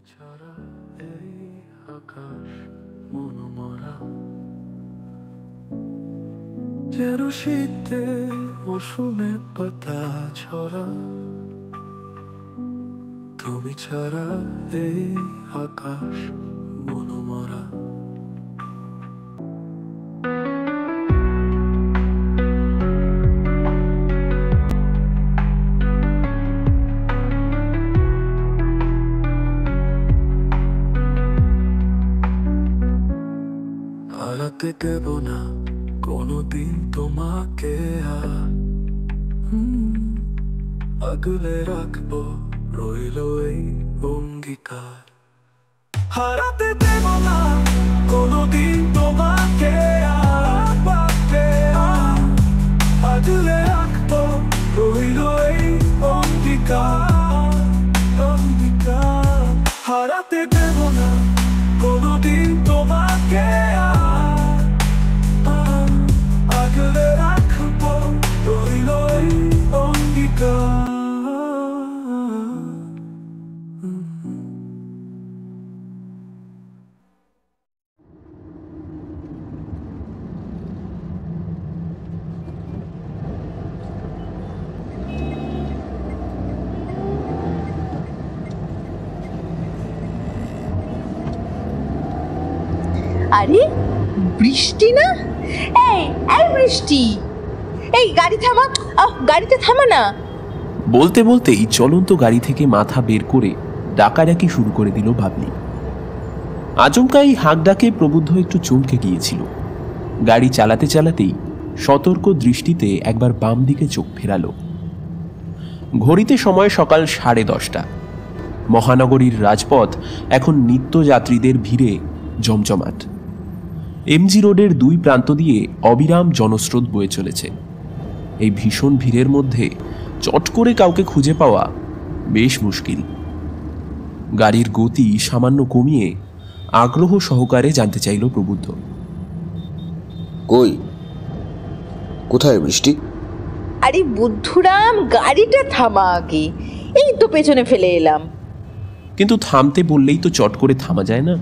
ছাড়া এই আকাশ মনোমরা, যেন শীতে মৌসুমে পাতা ছড়া। তুমি ছাড়া এই আকাশ মনোমরা। হারাতে দেব না কোনোদিন তোমাকে, আগলে রাখবো রইল এই অঙ্গীকার। হারাতে দেব না কোনোদিন তোমাকে, আগলে রাখবো রইল এই অঙ্গীকার। হারাতে দেব না কোনোদিন তোমাকে, আগলে রাখবো রইল এই অঙ্গীকার। আরে বৃষ্টি না? এই এই বৃষ্টি, এই গাড়ি থামা, গাড়িতে থামা না। বলতে বলতেই চলন্ত গাড়ি থেকে মাথা বের করে ডাকাডাকি শুরু করে দিল বাবলি। আচমকা এই হাঁক ডাকে প্রবুদ্ধ একটু চমকে গিয়েছিল। গাড়ি চালাতে চালাতেই সতর্ক দৃষ্টিতে একবার বাম দিকে চোখ ফেরালো। ঘড়িতে সময় সকাল 10:30। মহানগরীর রাজপথ এখন নিত্যযাত্রীদের ভিড়ে জমজমাট। এমজি রোডের দুই প্রান্ত দিয়ে অবিরাম জনস্রোত বয়ে চলেছে। এই ভীষণ ভিড়ের মধ্যে চট করে কাউকে খুঁজে পাওয়া বেশ মুশকিল। গাড়ির গতি সামান্য কমিয়ে আগ্রহ সহকারে জানতে চাইল প্রবুদ্ধ। কোথায় বৃষ্টি? আরে বুদ্ধুরাম, গাড়িটা থামা আগে, এই তো পেছনে ফেলে এলাম। কিন্তু থামতে বললেই তো চট করে থামা যায় না।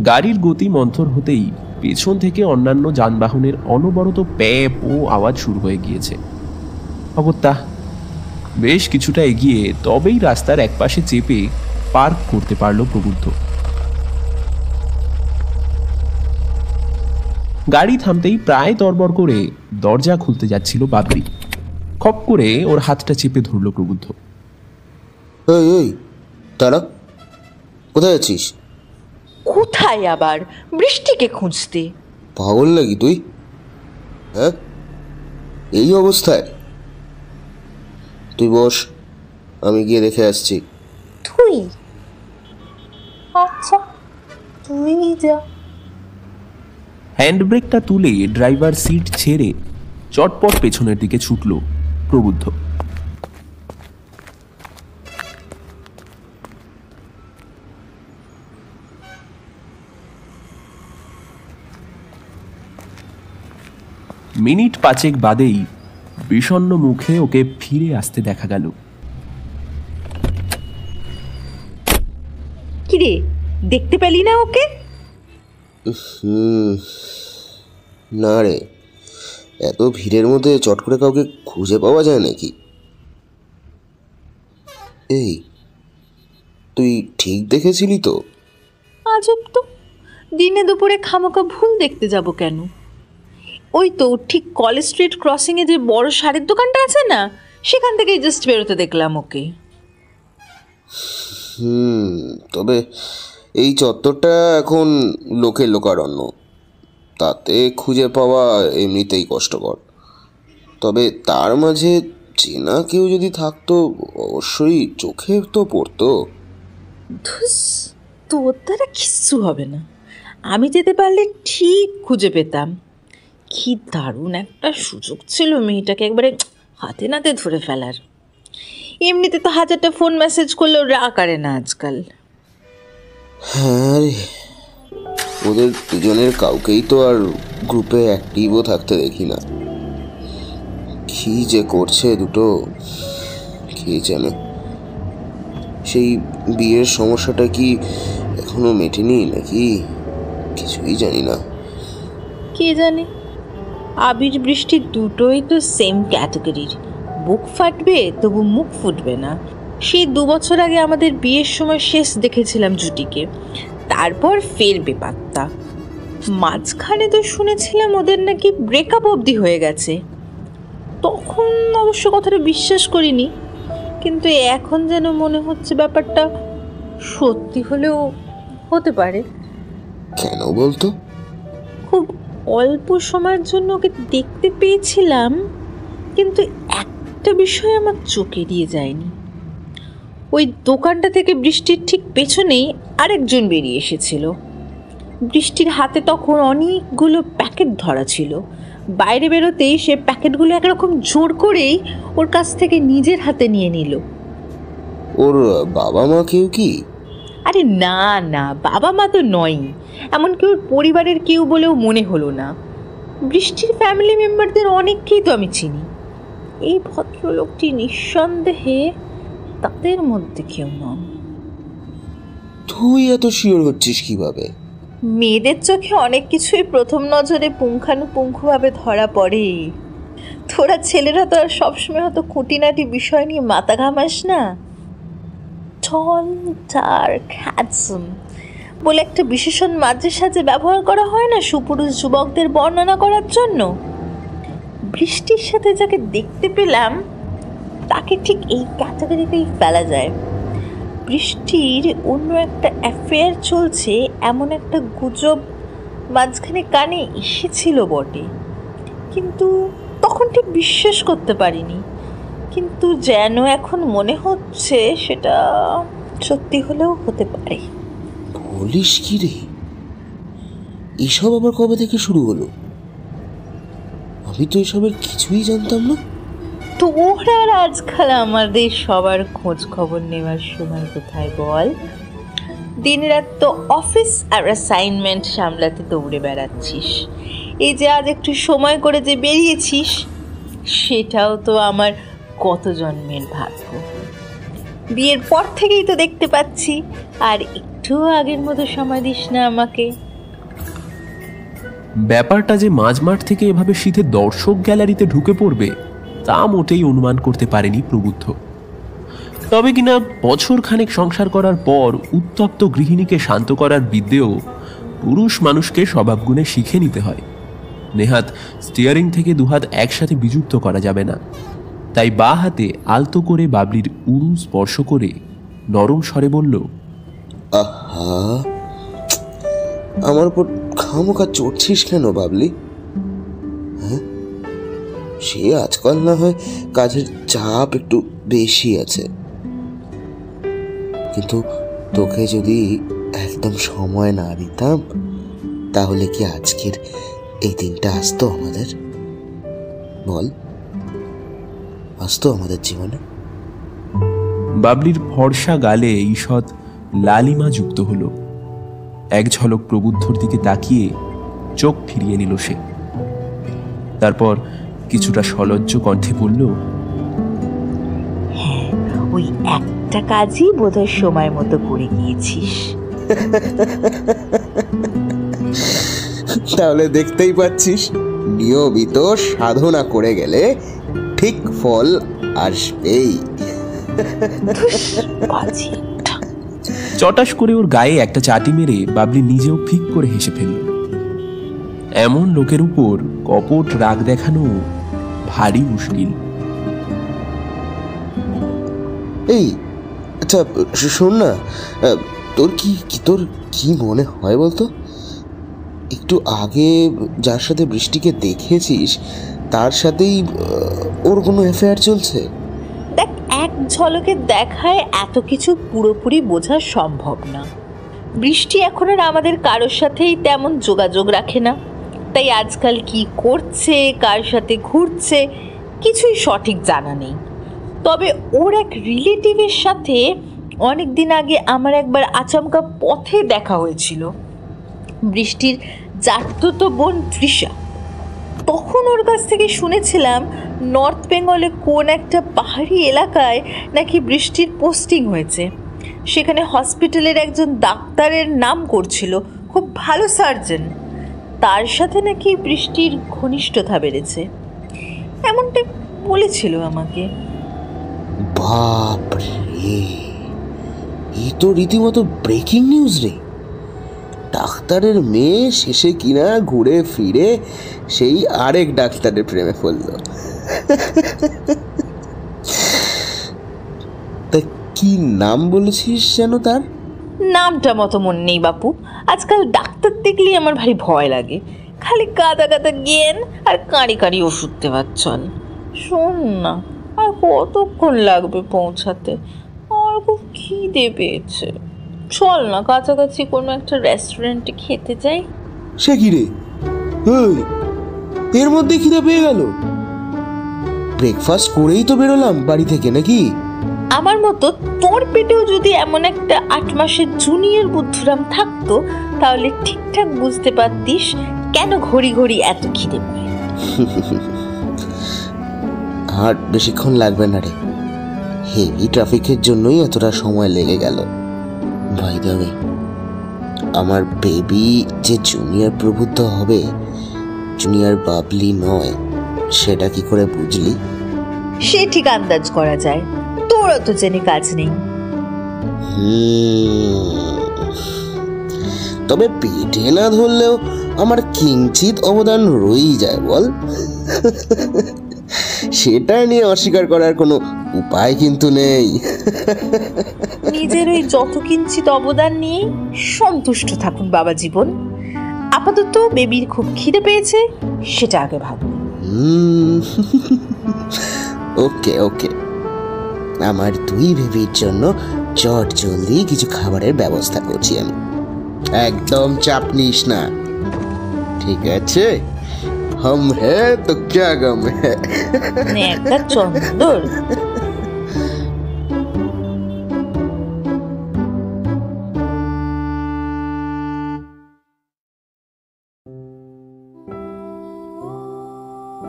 গাড়ির গতি মন্থর হতেই পেছন থেকে অন্যান্য যানবাহনের অনবরত প্যাপ ও আওয়াজ শুরু হয়ে গিয়েছে। অগত্যা বেশ কিছুটা এগিয়ে তবেই রাস্তার একপাশে চেপে পার্ক করতে পারল প্রবুদ্ধ। গাড়ি থামতেই প্রায় তরবর করে দরজা খুলতে যাচ্ছিল বাবলি। খপ করে ওর হাতটা চেপে ধরল প্রবুদ্ধ। এই তারা, কোথায় আছিস? কোথায় আবার? বৃষ্টিকে খুঁজতে। পাগল নাকি তুই? হ্যাঁ, এই অবস্থায়? তুই বস, আমি গিয়ে দেখে আসছি। তুই? আচ্ছা, তুই যা। হ্যান্ড ব্রেকটা তুলে ড্রাইভার সিট ছেড়ে চটপট পেছনের দিকে ছুটল প্রবুদ্ধ। মিনিট 5 বাদেই বিষণ্ণ মুখে ওকে ফিরে আসতে দেখা গেল। কিরে, দেখতে পেলি না ওকে? না রে, এত ভিড়ের মধ্যে চট করে কাউকে খুঁজে পাওয়া যায় নাকি? এই, তুই ঠিক দেখেছিলি তো? আজব তো, দিনে দুপুরে খামোকা ভুল দেখতে যাব কেন? ওই তো ঠিক কলেজ স্ট্রিট ক্রসিংয়ে যে বড় শাড়ির দোকানটা আছে না, সেখান থেকেই জাস্ট বেরোতে দেখলাম ওকে। তবে এই চত্বরটা এখন লোকের লোকারণ্য, তাতে খুঁজে পাওয়া এমনিতেই কষ্টকর। তবে তার মাঝে চেনা কেউ যদি থাকতো অবশ্যই চোখে তো পড়তো। ধুস, তোর দ্বারা কিচ্ছু হবে না, আমি যেতে পারলে ঠিক খুঁজে পেতাম। কি দারুণ একটা সুযোগ ছিল মেয়েটাকে একবারে হাতে নাতে ধরে ফেলার। এমনিতে তো 1000টা ফোন মেসেজ করলেও রাগ করে না আজকাল। হ্যাঁ রে, ওদের দুজনের কাউকেই তো আর গ্রুপে অ্যাক্টিভও থাকতে দেখি না। কি যে করছে দুটো কে জানে। সেই বিয়ের সমস্যাটা কি এখনো মেটেনি নাকি কিছুই জানি না। কে জানে, আবির বৃষ্টি দুটোই তো সেম ক্যাটাগরির। বুক ফাটবে তবু মুখ ফুটবে না। সেই 2 বছর আগে আমাদের বিয়ের সময় শেষ দেখেছিলাম জুটিকে, তারপর ফের বেপাত্তা। মাঝখানে তো শুনেছিলাম ওদের নাকি ব্রেকআপ অবধি হয়ে গেছে। তখন অবশ্য কথাটা বিশ্বাস করিনি, কিন্তু এখন যেন মনে হচ্ছে ব্যাপারটা সত্যি হলেও হতে পারে। কেন বলতো? খুব অল্প সময়ের জন্য ওকে দেখতে পেয়েছিলাম, কিন্তু একটা বিষয় আমার চোখে দিয়ে যায়নি। ওই দোকানটা থেকে বৃষ্টির ঠিক পেছনেই আরেকজন বেরিয়ে এসেছিল। বৃষ্টির হাতে তখন অনেকগুলো প্যাকেট ধরা ছিল। বাইরে বেরোতেই সে প্যাকেটগুলো একরকম জোর করেই ওর কাছ থেকে নিজের হাতে নিয়ে নিল। ওর বাবা মা কেউ কি? আরে না না, বাবা মা তো নয়ই, এমনকি ওর পরিবারের কেউ বলেও মনে হলো না। বৃষ্টির ফ্যামিলি মেম্বারদের অনেককেই তো আমি চিনি। এই ভদ্রলোকটি নিঃসন্দেহে তাদের মধ্যে কেউ নন। তুই এত শিওর হচ্ছিস কিভাবে? মেয়েদের চোখে অনেক কিছুই প্রথম নজরে পুঙ্খানুপুঙ্খভাবে ধরা পড়ে। তোরা ছেলেরা তো আর সবসময় হয়তো খুঁটিনাটি বিষয় নিয়ে মাথা ঘামাস না। টল, ডার্ক, হ্যান্ডসাম বলে একটা বিশেষণ মাঝে সাঝে ব্যবহার করা হয় না সুপুরুষ যুবকদের বর্ণনা করার জন্য? বৃষ্টির সাথে যাকে দেখতে পেলাম তাকে ঠিক এই ক্যাটাগরিতেই ফেলা যায়। বৃষ্টির অন্য একটা অ্যাফেয়ার চলছে এমন একটা গুজব মাঝখানে কানে এসেছিল বটে, কিন্তু তখন ঠিক বিশ্বাস করতে পারিনি। কিন্তু যেন এখন মনে হচ্ছে সেটা সত্যি হলেও হতে পারে। বলিস কি রে? এসব আবার কবে থেকে শুরু হলো? আমি তো এসবের কিছুই জানতাম না। তোর আর আজকাল আমাদের সবার খোঁজ খবর নেওয়ার সময় কোথায় বল? দিন রাত তো অফিস আর অ্যাসাইনমেন্ট সামলাতে দৌড়ে বেড়াচ্ছিস। এই যে আজ একটু সময় করে যে বেরিয়েছিস, সেটাও তো আমার কত জন্মের ভাগ্য। বিয়ের পর থেকেই তো দেখতে পাচ্ছি, আর একটু আগের মতো সময় দিস না আমাকে। ব্যাপারটা যে মাঝমাঠ থেকে এভাবে শীতে দর্শক গ্যালারিতে ঢুকে পড়বে তা মোটেই অনুমান করতে পারেনি প্রবুদ্ধ। তবে কিনা বছর খানেক সংসার করার পর উত্তপ্ত গৃহিণীকে শান্ত করার বিদ্যেও পুরুষ মানুষকে স্বভাবগুণে শিখে নিতে হয়। নেহাত স্টিয়ারিং থেকে দুহাত একসাথে বিযুক্ত করা যাবে না। তাই বা হাতে আলতো করে বাবলির উরু স্পর্শ করে নরম স্বরে বলল, আহা, আমার উপর খামোখা চড়ছিস কেন বাবলি? হ্যাঁ, সে আজকাল না হয় কাজের চাপ একটু বেশি আছে, কিন্তু তোকে যদি একদম সময় না দিতাম তাহলে কি আজকের এই দিনটা আসতো আমাদের? বল, আসতো আমাদের জীবনে? বাবলির ফর্সা গালে ঈষৎ লালিমা যুক্ত হলো। এক ঝলক প্রবুদ্ধর দিকে তাকিয়ে চোখ ফিরিয়ে নিল সে। তারপর কিছুটা সলজ্জ কণ্ঠে বলল, হ্যাঁ, ওই একটা কাজই বোধহয় সময় মতো করে গিয়েছিস। তাহলে দেখতেই পাচ্ছিস, নিয়মিত সাধনা করে গেলে ঠিক ফল আসবেই। চটাস করে ওর গায়ে একটা চাটি মেরে বাবলি নিজেও ফিক করে হেসে ফেলল। এমন লোকের উপর কপট রাগ দেখানো ভারী মুশকিল। এই আচ্ছা শোন না, তোর কি মনে হয় বলতো? একটু আগে যার সাথে বৃষ্টিকে দেখেছিস তার সাথেই ওর কোনো অ্যাফেয়ার চলছে? দেখ, এক ঝলকে দেখায় এত কিছু পুরোপুরি বোঝা সম্ভব না। বৃষ্টি এখন আর আমাদের কারোর সাথেই তেমন যোগাযোগ রাখে না, তাই আজকাল কি করছে, কার সাথে ঘুরছে, কিছুই সঠিক জানা নেই। তবে ওর এক রিলেটিভের সাথে অনেক দিন আগে আমার একবার আচমকা পথে দেখা হয়েছিল। বৃষ্টির জাততো বোন তৃষা। তখন ওর কাছ থেকে শুনেছিলাম নর্থ বেঙ্গলে কোন একটা পাহাড়ি এলাকায় নাকি বৃষ্টির পোস্টিং হয়েছে। সেখানে হসপিটালের একজন ডাক্তারের নাম করছিল, খুব ভালো সার্জন। তার সাথে নাকি বৃষ্টির ঘনিষ্ঠতা বেড়েছে, এমনটাই বলেছিল আমাকে। বাপরে, এই তো রীতিমতো ব্রেকিং নিউজ রে। ডাক্তারের মেয়ে শেষে কিনা ঘুরে ফিরে সেই আরেক ডাক্তারের প্রেমে পড়ল। তা কি নাম বলেছিস যেন তার? নামটা মতো মনে নেই বাপু, আজকাল ডাক্তার দেখলেই আমার ভারী ভয় লাগে। খালি গাদা গাদা জ্ঞান আর কাঁড়ি কাঁড়ি ওষুধ দেওয়ার চল। শোন না, আর কতক্ষণ লাগবে পৌঁছাতে? আমার খুব খিদে পেয়েছে, চল না কাছাকাছি কোনো একটা রেস্টুরেন্টে খেতে যাই। সে কি রে, এর মধ্যে খিদে পেয়ে গেল? ব্রেকফাস্ট করেই তো বেরোলাম বাড়ি থেকে, নাকি? আমার মতো তোর পেটেও যদি এমন একটা 8 মাসের জুনিয়র বুদ্ধুরাম থাকতো, তাহলে ঠিকঠাক বুঝতে পারতিস কেন ঘড়ি ঘড়ি এত খিদে পায়। আর বেশিক্ষণ লাগবে না রে, হেভি ট্রাফিকের জন্যই এতটা সময় লেগে গেল। বাই দ্য ওয়ে, আমার বেবি যে জুনিয়র প্রবুদ্ধ হবে, জুনিয়র বাবলি নয়, সেটা কি করে বুঝলি? সে ঠিক আন্দাজ করা যায়, তোরও তো জেনে কাজ নেই। তবে পেটে না ধরলেও আমার কিঞ্চিত অবদান রয়েই যায় বল। সেটা নিয়ে অস্বীকার করার কোনো উপায় কিন্তু নেই। নিজের ওই যত কিঞ্চিত অবদান নিয়ে সন্তুষ্ট থাকুন বাবা জীবন। আপাতত বেবির খুব খিদে পেয়েছে, সেটা আগে ভাবুন। ওকে ওকে, আমার 2 বেবির জন্য চট জলদি কিছু খাবারের ব্যবস্থা করছি আমি, একদম চাপ নিস না, ঠিক আছে? हम है तो क्या गम है। একটা চন্দর।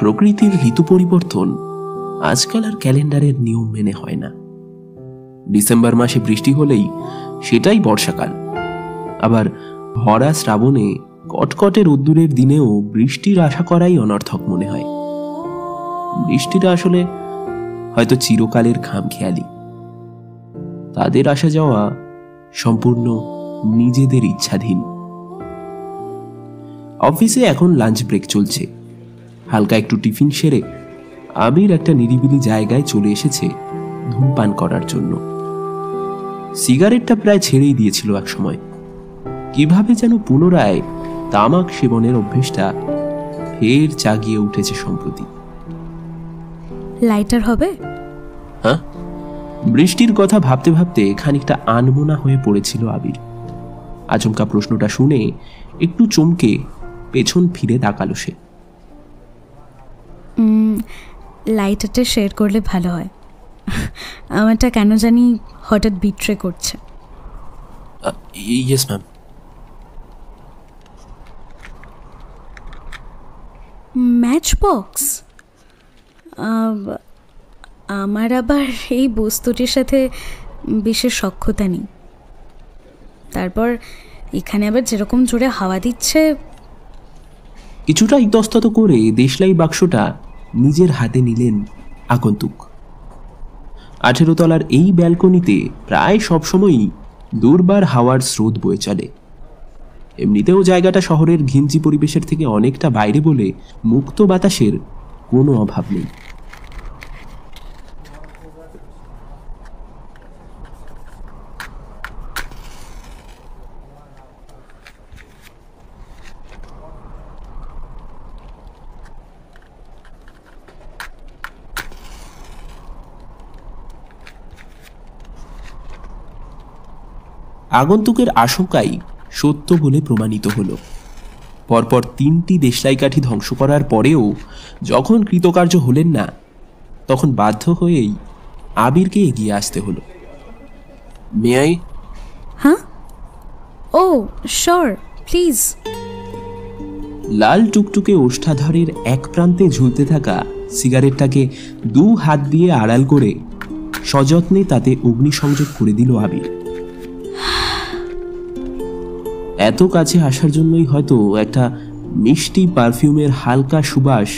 প্রকৃতির ঋতু পরিবর্তন আজকাল আর ক্যালেন্ডারের নিয়ম মেনে হয় না। ডিসেম্বর মাসে বৃষ্টি হলেই সেটাই বর্ষাকাল, আবার ভরা শ্রাবণে কটকটে রোদ্দুরের দিনেও বৃষ্টির আশা করাই অনর্থক মনে হয়। বৃষ্টিটা আসলে হয়তো চিরকালের খামখেয়ালি, তাদের আসা যাওয়া সম্পূর্ণ নিজেদের ইচ্ছাধীন। অফিসে এখন লাঞ্চ ব্রেক চলছে। হালকা একটু টিফিন সেরে আবির একটা নিরিবিলি জায়গায় চলে এসেছে ধূমপান করার জন্য। সিগারেটটা প্রায় ছেড়েই দিয়েছিল এক সময়, কিভাবে যেন পুনরায় তামাক সেবনের অভ্যেসটা ফের জাগিয়ে উঠেছে সম্প্রতি। লাইটার হবে? হ্যাঁ, বৃষ্টির কথা ভাবতে ভাবতে খানিকটা আনমনা হয়ে পড়েছিল আবির। আচমকা প্রশ্নটা শুনে একটু চমকে পেছন ফিরে তাকালো সে। লাইটারটা শেয়ার করলে ভালো হয়, আমারটা কেন জানি হঠাৎ বিট্রে করছে। Yes ma'am. Match box? আমার আবার এই বস্তুটির সাথে বিশেষ সখ্যতা নেই। তারপর এখানে আবার যেরকম জোরে হাওয়া দিচ্ছে। কিছুটা ইতস্তত করে দেশলাই বাক্সটা নিজের হাতে নিলেন আগন্তুক। 18 তলার এই ব্যালকনিতে প্রায় সবসময়ই দুর্বার হাওয়ার স্রোত বয়ে চলে। এমনিতেও জায়গাটা শহরের ঘিঞ্জি পরিবেশের থেকে অনেকটা বাইরে বলে মুক্ত বাতাসের কোনো অভাব নেই। আগন্তুকের আশঙ্কাই সত্য বলে প্রমাণিত হল। পরপর 3টি দেশলাই কাঠি ধ্বংস করার পরেও যখন কৃতকার্য হলেন না, তখন বাধ্য হয়েই আবিরকে এগিয়ে আসতে হলো। মেয়াই? হ্যাঁ, ও শিওর, প্লিজ। লাল টুকটুকে ওষ্ঠাধরের এক প্রান্তে ঝুলতে থাকা সিগারেটটাকে 2 হাত দিয়ে আড়াল করে সযত্নে তাতে অগ্নিসংযোগ করে দিল আবির। এত কাছে আসার জন্যই হয়তো একটা মিষ্টি পারফিউমের হালকা সুবাস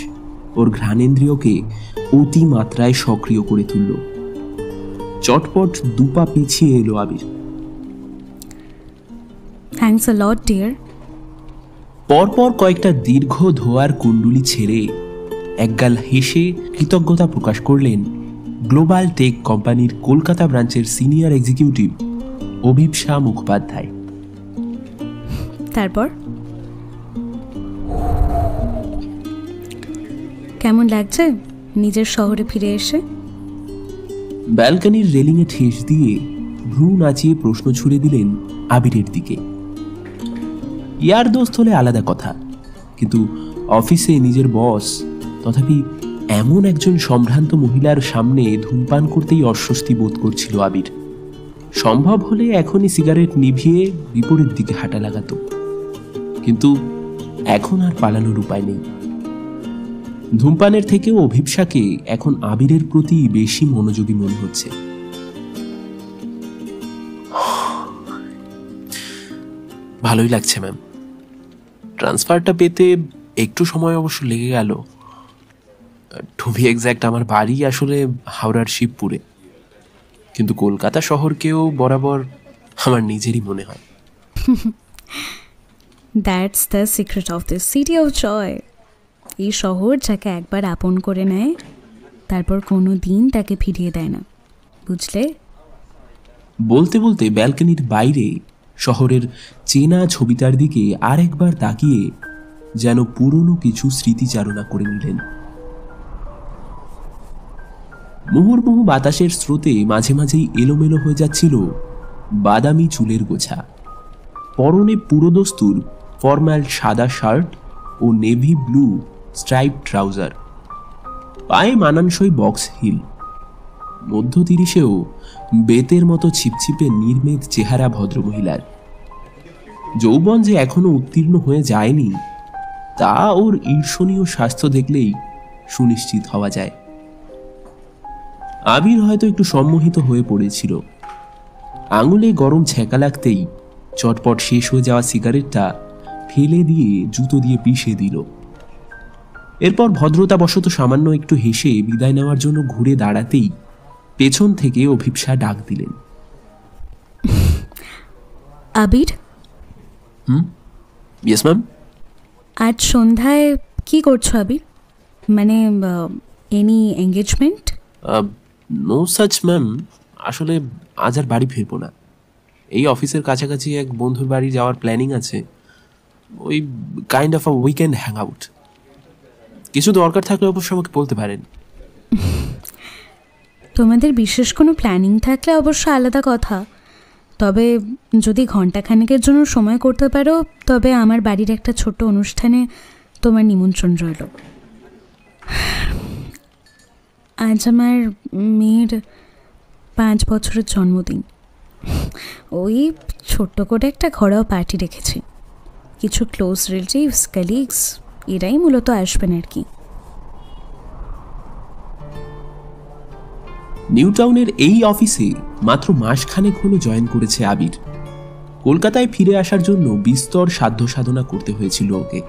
ওর ঘ্রাণেন্দ্রিয়কে অতি মাত্রায় সক্রিয় করে তুলল। চটপট দুপা পিছিয়ে এলো আবির। Thanks a lot deer. পরপর কয়েকটা দীর্ঘ ধোয়ার কুণ্ডুলি ছেড়ে একগাল হেসে কৃতজ্ঞতা প্রকাশ করলেন গ্লোবাল টেক কোম্পানির কলকাতা ব্রাঞ্চের সিনিয়র এক্সিকিউটিভ অভিপ্সা মুখোপাধ্যায়। তারপর কেমন লাগছে নিজের শহরে ফিরে এসে? ব্যালকনির রেলিংয়ে ঠেস দিয়ে ভ্রু নাচিয়ে প্রশ্ন ছুড়ে দিলেন আবিরের দিকে। ইয়ার দোস্ত হলে আলাদা কথা, কিন্তু অফিসে নিজের বস, তথাপি এমন একজন সম্ভ্রান্ত মহিলার সামনে ধূমপান করতেই অস্বস্তি বোধ করছিল আবির। সম্ভব হলে এখনই সিগারেট নিভিয়ে বিপরীত দিকে হাঁটা লাগাতো, কিন্তু এখন আর পালানোর উপায় নেই। ধূমপানের থেকেও অভিপ্সাকে এখন আবিরের প্রতি বেশি মনোযোগী মনে হচ্ছে। ভালোই লাগছে ম্যাম। ট্রান্সফারটা পেতে একটু সময় অবশ্য লেগে গেল। টু বি এক্স্যাক্ট, আমার বাড়ি আসলে হাওড়ার শিবপুরে, কিন্তু কলকাতা শহরকেও বরাবর আমার নিজেরই মনে হয়। That's the secret of this city of joy. এই শহর যাকে একবার আপন করে নেয়, তারপর কোনো দিন তাকে ফিরিয়ে দেয় না, বুঝলে? বলতে বলতে ব্যালকনির বাইরে শহরের চেনা ছবিটার দিকে আরেকবার তাকিয়ে যেন পুরনো কিছু স্মৃতিচারণা করে নিলেন। মুহুর্মুহু বাতাসের স্রোতে মাঝে মাঝেই এলোমেলো হয়ে যাচ্ছিল বাদামি চুলের গোছা। পরনে পুরোদস্তুর ফর্মাল সাদা শার্ট ও নেভি ব্লু স্ট্রাইপ ট্রাউজার, পায়ে মানানসই বক্স হিল। মধ্য 30-এও বেতের মতো ছিপছিপে নির্মেদ চেহারা ভদ্রমহিলার। যৌবন যে এখনো উত্তীর্ণ হয়ে যায়নি তা ওর ঈর্ষণীয় স্বাস্থ্য দেখলেই সুনিশ্চিত হওয়া যায়। আবির হয়তো একটু সম্মোহিত হয়ে পড়েছিল। আঙুলে গরম ছ্যাঁকা লাগতেই চটপট শেষ হয়ে যাওয়া সিগারেটটা ফেলে দিয়ে জুতো দিয়ে পিষে দিল। এরপর ভদ্রতাবশত সামান্য একটু হেসে বিদায় নেওয়ার জন্য ঘুরে দাঁড়াতেই পেছন থেকে অভিপ্সা ডাক দিলেন, আবির। Yes ma'am. আজ সন্ধ্যায় কি করছো আবির? মানে any engagement? No such ma'am. আসলে আজ আর বাড়ি ফিরবো না। এই অফিসের কাছাকাছি এক বন্ধুর বাড়ি যাওয়ার প্ল্যানিং আছে। ওই kind of a weekend hang out. কিছু দরকার থাকলে অবশ্যই আমাকে বলতে পারেন। তোমাদের বিশেষ কোনো প্ল্যানিং থাকলে অবশ্য আলাদা কথা, তবে যদি ঘন্টাখানেকের জন্য সময় করতে পারো তবে আমার বাড়ির একটা ছোট্ট অনুষ্ঠানে তোমার নিমন্ত্রণ রইল। আজ আমার মেয়ের 5 বছরের জন্মদিন। ওই ছোট্ট করে একটা ঘরোয়া পার্টি রেখেছি। কিছু ক্লোজ রিলেটিভস, কালিগস এরাই মূলত আসবেন আর কি। নিউ টাউনের এই অফিসে মাত্র মাসখানেক হলো জয়েন করেছে আবির। কলকাতায় ফিরে আসার জন্য বিস্তর সাধ্য সাধনা করতে হয়েছিল ওকে।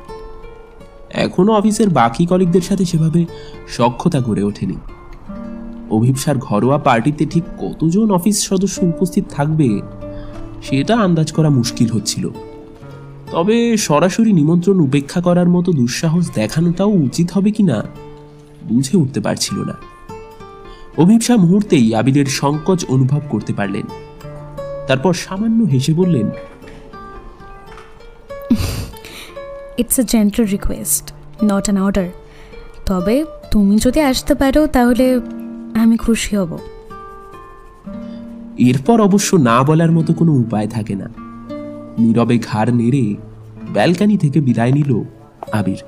এখনো অফিসের বাকি কলিগদের সাথে সেভাবে সখ্যতা গড়ে ওঠেনি। অভিপ্সার ঘরোয়া পার্টিতে ঠিক কতজন অফিস সদস্য উপস্থিত থাকবে সেটা আন্দাজ করা মুশকিল হচ্ছিল। তবে সরাসরি নিমন্ত্রণ উপেক্ষা করার মতো দুঃসাহস দেখানোটাও উচিত হবে কিনা বুঝে উঠতে পারছিল না। অভিপ্সা মুহূর্তেই আবিরের সংকোচ অনুভব করতে পারলেন। তারপর সামান্য হেসে বললেন, it's a gentle request, not an order. তবে তুমি যদি আসতে পারো তাহলে আমি খুশি হব। এরপর অবশ্য না বলার মতো কোনো উপায় থাকে না। নীরবে ঘাড় নেড়ে ব্যালকনি থেকে বিদায় নিল আবির।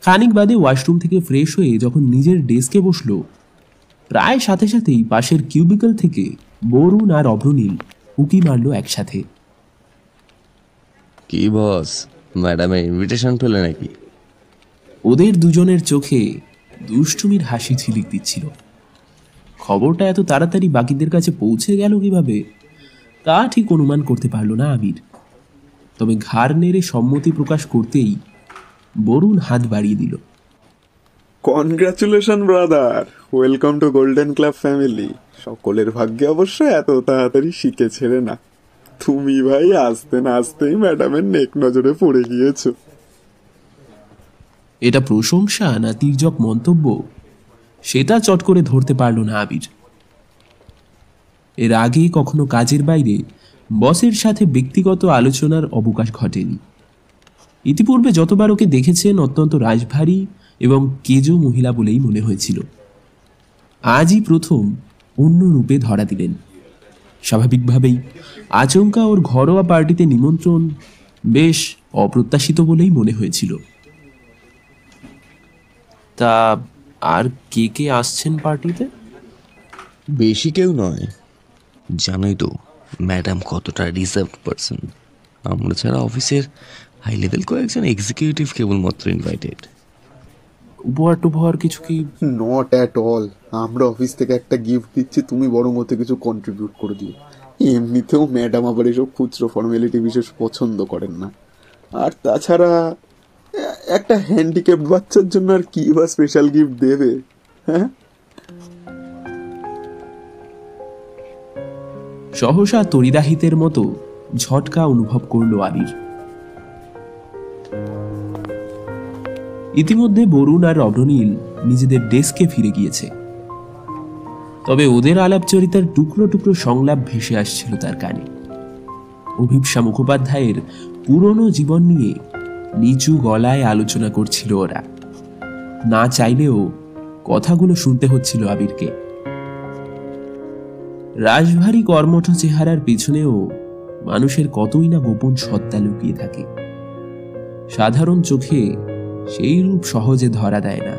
খানিক বাদে ওয়াশরুম থেকে ফ্রেশ হয়ে যখন নিজের ডেস্কে বসলো, প্রায় সাথে সাথেই পাশের কিউবিকল থেকে বরুণ আর অভ্রনীল উকি মারল একসাথে। কি বস, ম্যাডামের ইনভিটেশন পেলে নাকি? ওদের দুজনের চোখে দুষ্টুমির হাসি ঝিলিক দিচ্ছিল। খবরটা এত তাড়াতাড়ি বাকিদের কাছে পৌঁছে গেল কিভাবে তা ঠিক অনুমান করতে পারল না আবির। তবে ঘাড় নেড়ে সম্মতি প্রকাশ করতেই বরুণ হাত বাড়িয়ে দিল। Congratulation brother, welcome to golden club family. সকলের ভাগ্যে অবশ্য এত তাড়াতাড়ি শিখে ছেড়ে না। তুমি ভাই আসতে না আসতেই ম্যাডামের নেক নজরে পড়ে গিয়েছো। এটা প্রশংসা না তির্যক মন্তব্য সেটা চট করে ধরতে পারল না আবির। এর আগে কখনো কাজের বাইরে বসের সাথে ব্যক্তিগত আলোচনার অবকাশ ঘটেনি। ইতিপূর্বে যতবার ওকে দেখেছেন অত্যন্ত রাশভারী এবং কেজো মহিলা বলেই মনে হয়েছিল। আজই প্রথম অন্য রূপে ধরা দিলেন। স্বাভাবিকভাবেই আচমকা ওর ঘরোয়া পার্টিতে নিমন্ত্রণ বেশ অপ্রত্যাশিত বলেই মনে হয়েছিল। তা আর কে কে আসছেন পার্টিতে? বেশি কেউ নয়, জানোই তো ম্যাডাম কতটা রিজার্ভ পারসন। আমরা ছাড়া অফিসের হাই লেভেল কয়েকজন এক্সিকিউটিভ কেবলমাত্র ইনভাইটেড। উপহার টুপহার কিছু কি? Not at all. আমরা অফিস থেকে একটা গিফট দিচ্ছি, তুমি বরং ওতে কিছু কন্ট্রিবিউট করে দিও। এমনিতেও ম্যাডাম আবার এসব খুচরো ফর্মালিটি বিশেষ পছন্দ করেন না। আর তাছাড়া একটা হ্যান্ডিক্যাপ বাচ্চার জন্য আর কি বা স্পেশাল গিফট দেবে? হ্যাঁ, সহসা তরিদাহিতের মতো ঝটকা অনুভব করল আবির। ইতিমধ্যে বরুণ আর অবনীল নিজেদের ডেস্কে ফিরে গিয়েছে। তবে ওদের আলাপচরিতার টুকরো টুকরো সংলাপ ভেসে আসছিল তার কানে। অভিপ্সা মুখোপাধ্যায়ের পুরনো জীবন নিয়ে নিচু গলায় আলোচনা করছিল ওরা। না চাইলেও কথাগুলো শুনতে হচ্ছিল আবিরকে। রাশভারী কর্মঠ চেহারার পিছনেও মানুষের কতই না গোপন সত্তা লুকিয়ে থাকে। সাধারণ চোখে সেই রূপ সহজে ধরা দেয় না।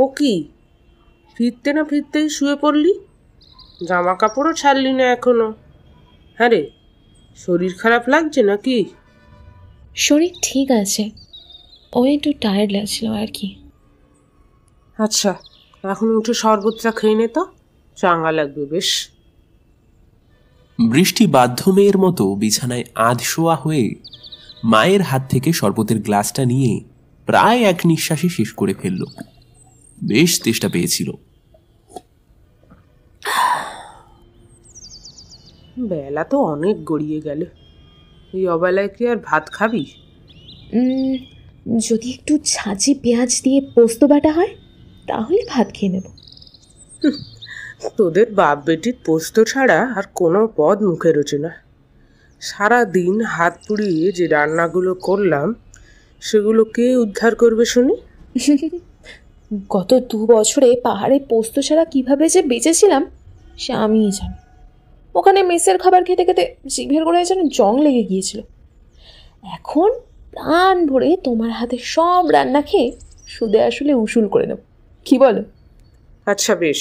ও কি ফিরতে না ফিরতেই শুয়ে পড়লি? জামা কাপড়ও ছাড়লি না এখনো। হ্যাঁ রে, শরীর খারাপ লাগছে নাকি? শরীর ঠিক আছে, ওই একটু টায়ার্ড লাগছিল আর কি। আচ্ছা, এখন উঠে শরবতটা খেয়ে নে তো, চাঙ্গা লাগবে বেশ। বৃষ্টি বাধ্য মেয়ের মতো বিছানায় আধশোয়া হয়ে মায়ের হাত থেকে শরবতের গ্লাসটা নিয়ে প্রায় এক নিঃশ্বাসে শেষ করে ফেলল। বেশ তেষ্টা পেয়েছিল। বেলা তো অনেক গড়িয়ে গেল, এই অবেলায় কি আর ভাত খাবি? যদি একটু ছাঁচি পেঁয়াজ দিয়ে পোস্ত বাটা হয় তাহলে ভাত খেয়ে নেব। তোদের বাপ বেটির পোস্ত ছাড়া আর কোনো পদ মুখে রোচে না। সারা দিন হাত পুড়িয়ে যে রান্নাগুলো করলাম সেগুলো কে উদ্ধার করবে শুনি? গত 2 বছরে পাহাড়ে পোস্ত ছাড়া কীভাবে যে বেঁচেছিলাম সে আমিই জানি। ওখানে মেসের খাবার খেতে খেতে জিভের গোড়ায় যেন জং লেগে গিয়েছিল। এখন প্রাণ ভরে তোমার হাতে সব রান্না খেয়ে সুদে আসলে উসুল করে নেব, কি বলো? আচ্ছা বেশ,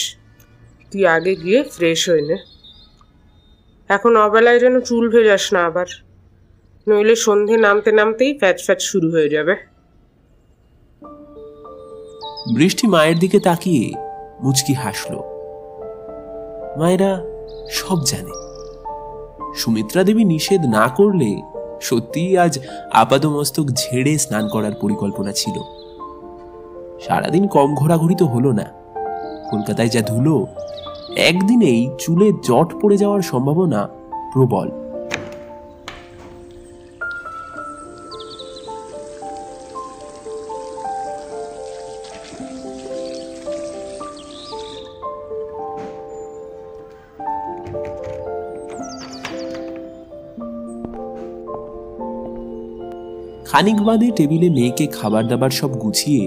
তুই আগে গিয়ে ফ্রেশ হয়ে নে। এখন অবেলায় যেন চুল ভেজাস না আবার, নইলে সন্ধে নামতে নামতেই ফ্যাচ ফ্যাচ শুরু হয়ে যাবে। বৃষ্টি মায়ের দিকে তাকিয়ে মুচকি হাসল। মায়েরা সব জানে। সুমিত্রা দেবী নিষেধ না করলে সত্যিই আজ আপাদমস্তক ঝেড়ে স্নান করার পরিকল্পনা ছিল। সারাদিন কম ঘোরাঘুরি তো হলো না। কলকাতায় যা ধুলো, একদিনেই চুলে জট পড়ে যাওয়ার সম্ভাবনা প্রবল। খানিক বাদে টেবিলে মেয়েকে খাবার দাবার সব গুছিয়ে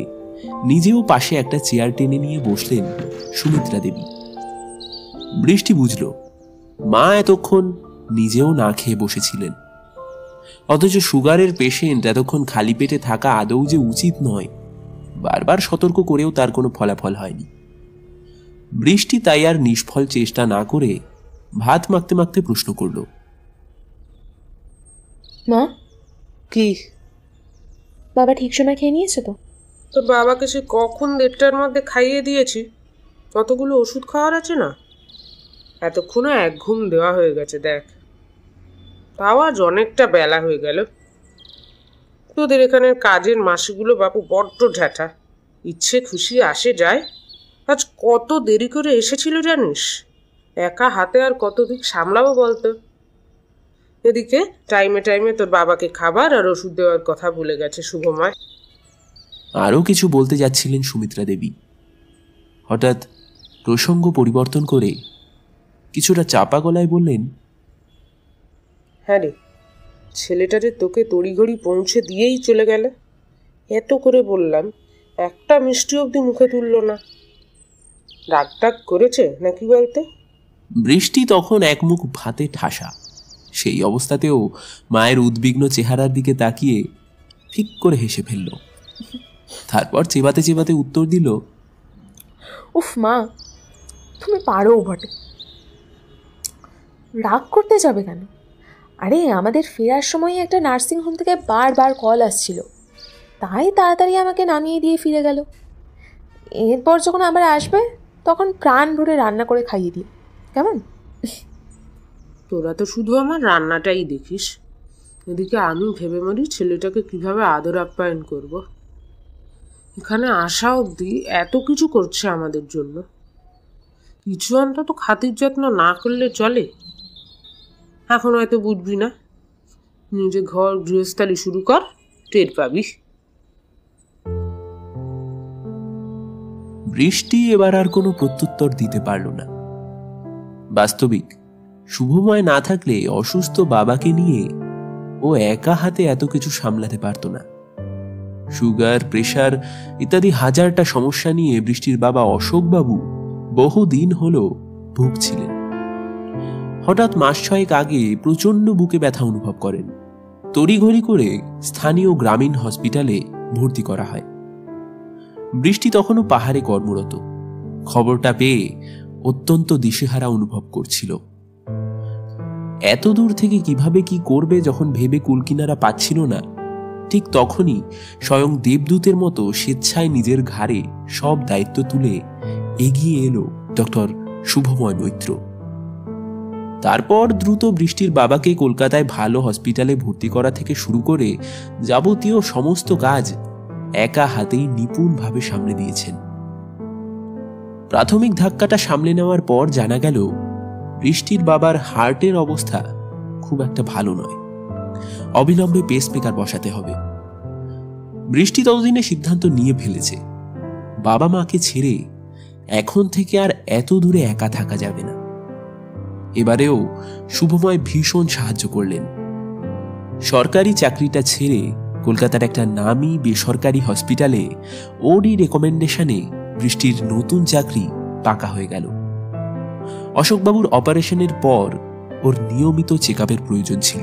নিজেও পাশে একটা চেয়ার টেনে নিয়ে বসলেন সুমিত্রা দেবী। বৃষ্টি বুঝল মা এতক্ষণ নিজেও না খেয়ে বসেছিলেন, অথচ সুগারের পেশেন্ট এতক্ষণ খালি পেটে থাকা আদৌ যে উচিত নয় বারবার সতর্ক করেও তার কোনো ফলাফল হয়নি। বৃষ্টি তাই আর নিষ্ফল চেষ্টা না করে ভাত মাখতে মাখতে প্রশ্ন করল, মা, কি বাবা ঠিক সময় খেয়ে নিয়েছে তো? তোর বাবাকে সে কখন 1:30টার মধ্যে খাইয়ে দিয়েছি। কতগুলো ওষুধ খাওয়ার আছে না, এতক্ষণে এক ঘুম দেওয়া হয়ে গেছে। দেখ, তাও আজ অনেকটা বেলা হয়ে গেল। তোদের এখানের কাজের মাসিগুলো বাবু বড্ড ঝ্যাঁটা, ইচ্ছে খুশি আসে যায়। আজ কত দেরি করে এসেছিল জানিস? একা হাতে আর কত দিক সামলাবো বলতো। এদিকে টাইমে টাইমে তোর বাবাকে খাবার আর ওষুধ দেওয়ার কথা ভুলে গেছে শুভময়। আরও কিছু বলতে যাচ্ছিলেন সুমিত্রা দেবী, হঠাৎ প্রসঙ্গ পরিবর্তন করে কিছুটা চাপা গলায় বললেন, হ্যাঁ রে, ছেলেটা যে তোকে তড়িঘড়ি পৌঁছে দিয়েই চলে গেল। এত করে বললাম, একটা মিষ্টি অবধি মুখে তুলল না। রাগ টাগ করেছে নাকি বলতে? বৃষ্টি তখন এক মুখ ভাতে ঠাসা। সেই অবস্থাতেও মায়ের উদ্বিগ্ন চেহারার দিকে তাকিয়ে ঠিক করে হেসে ফেলল। তারপর চেবাতে চেবাতে উত্তর দিল, উফ মা, তুমি পারো বটে, রাগ করতে যাবে কেন? আরে আমাদের ফেরার সময় একটা নার্সিংহোম থেকে বারবার কল আসছিল, তাই তাড়াতাড়ি আমাকে নামিয়ে দিয়ে ফিরে গেল। এরপর যখন আবার আসবে তখন প্রাণ ভরে রান্না করে খাইয়ে দিও, কেমন? তোরা তো শুধু আমার রান্নাটাই দেখিস, এদিকে আমি ভেবে মরি ছেলেটাকে কিভাবে আদর আপ্যায়ন করব। এখানে আসা অবধি এত কিছু করছে আমাদের জন্য, কিছু অন্তত খাতির যত্ন না করলে চলে? এখন হয়তো বুঝবি না, নিজে ঘর গৃহস্থালি শুরু কর, টের পাবি। বৃষ্টি এবার আর কোনো প্রত্যুত্তর দিতে পারল না। বাস্তবিক শুভময় না থাকলে অসুস্থ বাবাকে নিয়ে ও একা হাতে এত কিছু সামলাতে পারত না। সুগার, প্রেশার ইত্যাদি হাজারটা সমস্যা নিয়ে বৃষ্টির বাবা অশোকবাবু বহুদিন হলো ভুগছিলেন। হঠাৎ মাস 6 আগে প্রচন্ড বুকে ব্যথা অনুভব করেন। তড়িঘড়ি করে স্থানীয় গ্রামীণ হসপিটালে ভর্তি করা হয়। বৃষ্টি তখনও পাহাড়ে কর্মরত। খবরটা পেয়ে অত্যন্ত দিশেহারা অনুভব করছিল। এত দূর থেকে কিভাবে কি করবে যখন ভেবে কুলকিনারা পাচ্ছিল না, ঠিক তখনই স্বয়ং দেবদূতের মতো স্বেচ্ছায় নিজের ঘাড়ে সব দায়িত্ব তুলে এগিয়ে এলো ডক্টর শুভময় মৈত্র। তারপর দ্রুত বৃষ্টির বাবাকে কলকাতায় ভালো হসপিটালে ভর্তি করা থেকে শুরু করে যাবতীয় সমস্ত কাজ একা হাতেই নিপুণভাবে সামলে দিয়েছেন। প্রাথমিক ধাক্কাটা সামলে নেওয়ার পর জানা গেল বৃষ্টির বাবার হার্টের অবস্থা খুব একটা ভালো নয়, অবিলম্বে পেসমেকার বসাতে হবে। বৃষ্টি ততদিনে সিদ্ধান্ত নিয়ে ফেলেছে, বাবা মাকে ছেড়ে এখন থেকে আর এত দূরে একা থাকা যাবে না। এবারেও শুভময় ভীষণ সাহায্য করলেন। সরকারি চাকরিটা ছেড়ে কলকাতার একটা নামী বেসরকারি হসপিটালে ওরই রেকমেন্ডেশনে বৃষ্টির নতুন চাকরি পাকা হয়ে গেল। অশোকবাবুর অপারেশনের পর ওর নিয়মিত চেকআপের প্রয়োজন ছিল।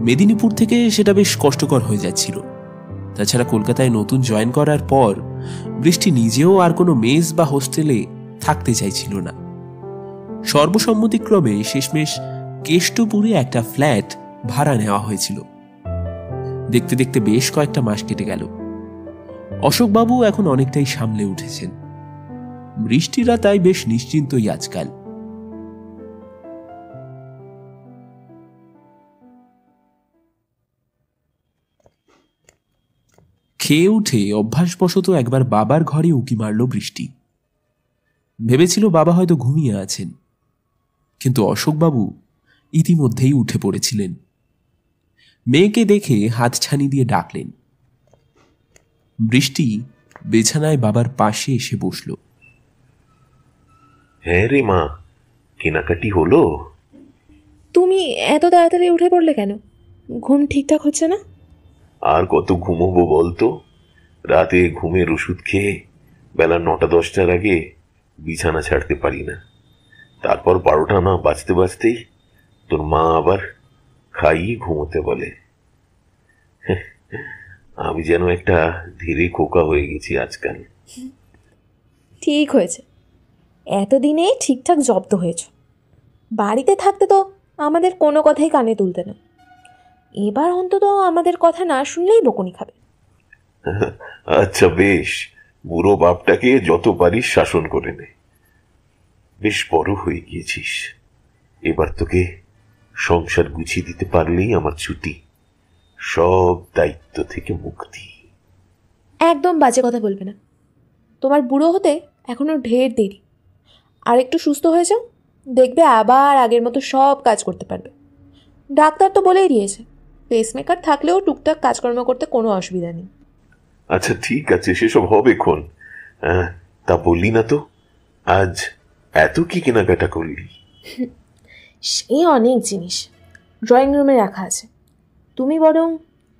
মেদিনীপুর থেকে সেটা বেশ কষ্টকর হয়ে যাচ্ছিল। তাছাড়া কলকাতায় নতুন জয়েন করার পর বৃষ্টি নিজেও আর কোনো মেস বা হোস্টেলে থাকতে চাইছিল না। সর্বসম্মতিক্রমে শেষমেশ কেষ্টপুরে একটা ফ্ল্যাট ভাড়া নেওয়া হয়েছিল। দেখতে দেখতে বেশ কয়েকটা মাস কেটে গেল। অশোকবাবু এখন অনেকটাই সামলে উঠেছেন। বৃষ্টিরা তাই বেশ নিশ্চিন্তই আজকাল। খেয়ে উঠে অভ্যাসবশত একবার বাবার ঘরে উঁকি মারল বৃষ্টি। ভেবেছিল বাবা হয়তো ঘুমিয়ে আছেন, কিন্তু অশোকবাবু ইতিমধ্যেই উঠে পড়েছিলেন। মেয়েকে দেখে হাতছানি দিয়ে ডাকলেন। বৃষ্টি বিছানায় বাবার পাশে এসে বসল। হ্যাঁ রে মা, কেনাকাটি হলো? তুমি এত তাড়াতাড়ি উঠে পড়লে কেন? ঘুম ঠিকঠাক হচ্ছে না? আর কত ঘুমোবো বলতো? রাতে ঘুমের ওষুধ খেয়ে বেলা 9টা-10টার আগে বিছানা ছাড়তে পারি না। তারপর 12টা না বাজতে বাজতেই তোর মা আবার খাইয়ে ঘুমোতে বলে। আমি যেন একটা ধীরে খোকা হয়ে গেছি আজকাল। ঠিক হয়েছে, এতদিনে ঠিকঠাক জব্দ হয়েছ। বাড়িতে থাকতে তো আমাদের কোনো কথাই কানে তুলতে না, এবার অন্তত আমাদের কথা না শুনলেই বকুনি খাবে। আচ্ছা বেশ, বুড়ো বাপটাকে যত পারিস শাসন করে নে। বেশ বড় হয়ে গিয়েছিস, এবার তোকে সংসার গুছিয়ে দিতে পারলেই আমার ছুটি, সব দায়িত্ব থেকে মুক্তি। একদম বাজে কথা বলবে না, তোমার বুড়ো হতে এখনো ঢের দেরি। আর একটু সুস্থ হয়ে যাও, দেখবে আবার আগের মতো সব কাজ করতে পারবে। ডাক্তার তো বলেই দিয়েছে, পেসমেকার থাকলেও টুকটাক কাজকর্ম করতে কোনো অসুবিধা নেই। আচ্ছা ঠিক আছে, সেসব হবে খন। তা বললি না তো, আজ এত কি কেনাকাটা করলি? সে অনেক জিনিস ড্রয়িং রুমে রাখা আছে, তুমি বরং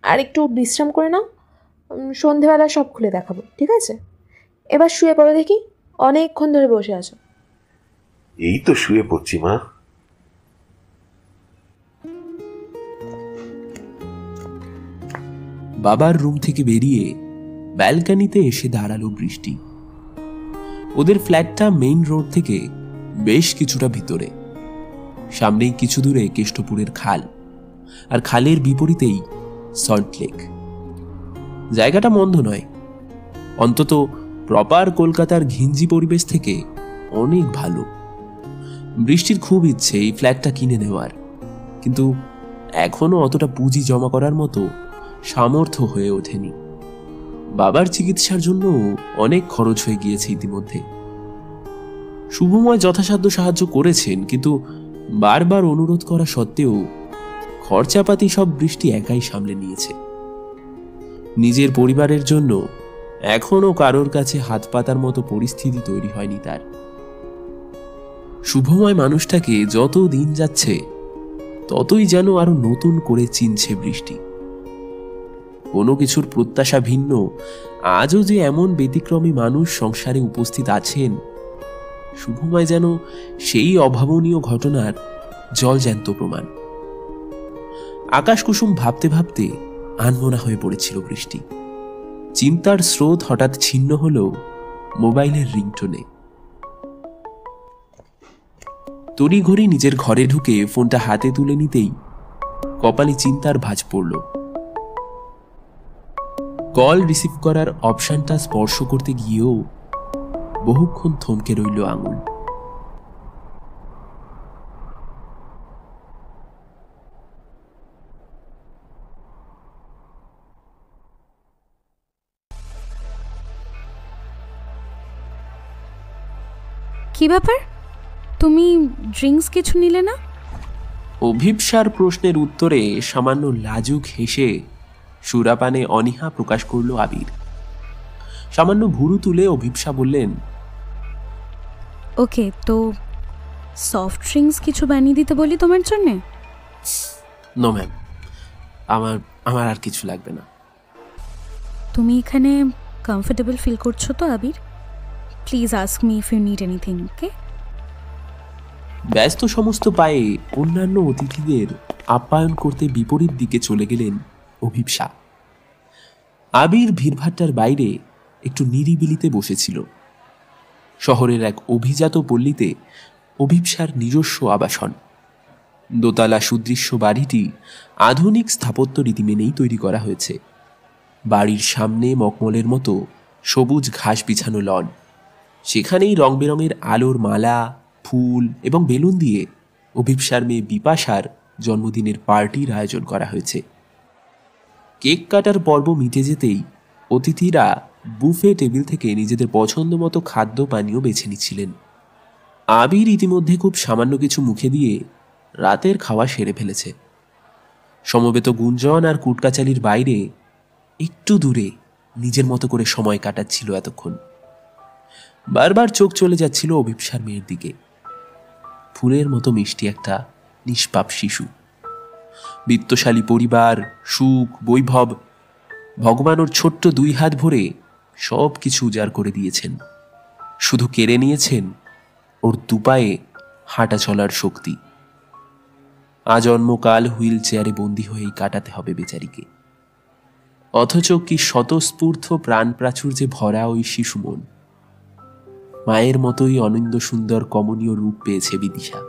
আর একটু বিশ্রাম করে নাও, সন্ধেবেলা সব খুলে দেখাবো, ঠিক আছে? এবার শুয়ে পড়ো দেখি, অনেকক্ষণ ধরে বসে আছো। এই তো শুয়ে পড়ছি মা। বাবার রুম থেকে বেরিয়ে ব্যালকনিতে এসে দাঁড়ালো বৃষ্টি। ওদের ফ্ল্যাটটা মেইন রোড থেকে বেশ কিছুটা ভিতরে, সামনেই কিছু দূরে কেষ্টপুরের খাল, আর খালের বিপরীতেই সল্টলেক। জায়গাটা মন্দ নয়, অন্তত প্রপার কলকাতার ঘিঞ্জি পরিবেশ থেকে অনেক ভালো। বৃষ্টির খুব ইচ্ছে এই ফ্ল্যাটটা কিনে নেওয়ার, কিন্তু এখনো অতটা পুঁজি জমা করার মতো সামর্থ্য হয়ে ওঠেনি। বাবার চিকিৎসার জন্য অনেক খরচ হয়ে গিয়েছে ইতিমধ্যে। শুভময় যথাসাধ্য সাহায্য করেছেন, কিন্তু বারবার অনুরোধ করা সত্ত্বেও খরচাপাতি সব বৃষ্টি একাই সামলে নিয়েছে। নিজের পরিবারের জন্য এখনো কারোর কাছে হাত পাতার মতো পরিস্থিতি তৈরি হয়নি তার। শুভময় মানুষটাকে যত দিন যাচ্ছে ততই যেন আরো নতুন করে চিনছে বৃষ্টি। কোনো কিছুর প্রত্যাশা ভিন্ন আজও যে এমন ব্যতিক্রমী মানুষ সংসারে উপস্থিত আছেন, শুভময় যেন সেই অভাবনীয় ঘটনার জলজ্যান্ত প্রমাণ। আকাশ কুসুম ভাবতে ভাবতে আনমনা হয়ে পড়েছিল বৃষ্টি। চিন্তার স্রোত হঠাৎ ছিন্ন হল মোবাইলের রিংটোনে। তড়িঘড়ি নিজের ঘরে ঢুকে ফোনটা হাতে তুলে নিতেই কপালে চিন্তার ভাঁজ পড়ল। কল রিসিভ করার অপশনটা স্পর্শ করতে গিয়েও বহুক্ষণ থমকে রইল আঙুল। কি ব্যাপার, তুমি ড্রিঙ্কস কিছু নিলে না? অভিপ্সার প্রশ্নের উত্তরে সামান্য লাজুক হেসে সুরাপানে অনীহা প্রকাশ করল আবির। সামান্য ভুরু তুলে অভিপ্সা বললেন, ওকে, তো সফট ড্রিঙ্কস কিছু বানিয়ে দিতে বলি তোমার জন্যে? নো ম্যাম, আমার আর কিছু লাগবে না। তুমি এখানে কমফোর্টেবল ফিল করছো তো Abir? Please ask me if you need anything, okay? ব্যস্ত সমস্ত পায়ে অন্যান্য অতিথিদের আপ্যায়ন করতে বিপরীত দিকে চলে গেলেন অভিপ্সা। আবির ভিড়ভাট্টার বাইরে একটু নিরিবিলিতে বসেছিল। শহরের এক অভিজাত পল্লীতে অভিপ্সার নিজস্ব আবাসন। দোতলা সুদৃশ্য বাড়িটি আধুনিক স্থাপত্য রীতি মেনেই তৈরি করা হয়েছে। বাড়ির সামনে মকমলের মতো সবুজ ঘাস বিছানো লন, সেখানেই রং বেরঙের আলোর মালা, ফুল এবং বেলুন দিয়ে অভিপ্সার মেয়ে বিপাশার জন্মদিনের পার্টির আয়োজন করা হয়েছে। কেক কাটার পর্ব মিটে যেতেই অতিথিরা বুফে টেবিল থেকে নিজেদের পছন্দ মতো খাদ্য পানীয় বেছে নিচ্ছিলেন। আবির ইতিমধ্যে খুব সামান্য কিছু মুখে দিয়ে রাতের খাওয়া সেরে ফেলেছে। সমবেত গুঞ্জন আর কুটকাচালির বাইরে একটু দূরে নিজের মতো করে সময় কাটাচ্ছিল এতক্ষণ। বারবার চোখ চলে যাচ্ছিল অভিপ্সার মেয়ের দিকে। ফুলের মতো মিষ্টি একটা নিষ্পাপ শিশু। বিত্তশালী পরিবার, সুখ, বৈভব ভগবান ওর ছোট্ট 2 হাত ভরে সব কিছু উজাড় করে দিয়েছেন, শুধু কেড়ে নিয়েছেন ওর দুপায়ে হাঁটা চলার শক্তি। আজন্মকাল হুইল চেয়ারে বন্দী হয়েই কাটাতে হবে বেচারিকে। অথচ কি স্বতঃস্ফূর্ত প্রাণ প্রাচুর্যে ভরা ওই শিশু মন। মায়ের মতোই অনিন্দ সুন্দর কমনীয় রূপ পেয়েছে বিদিশা।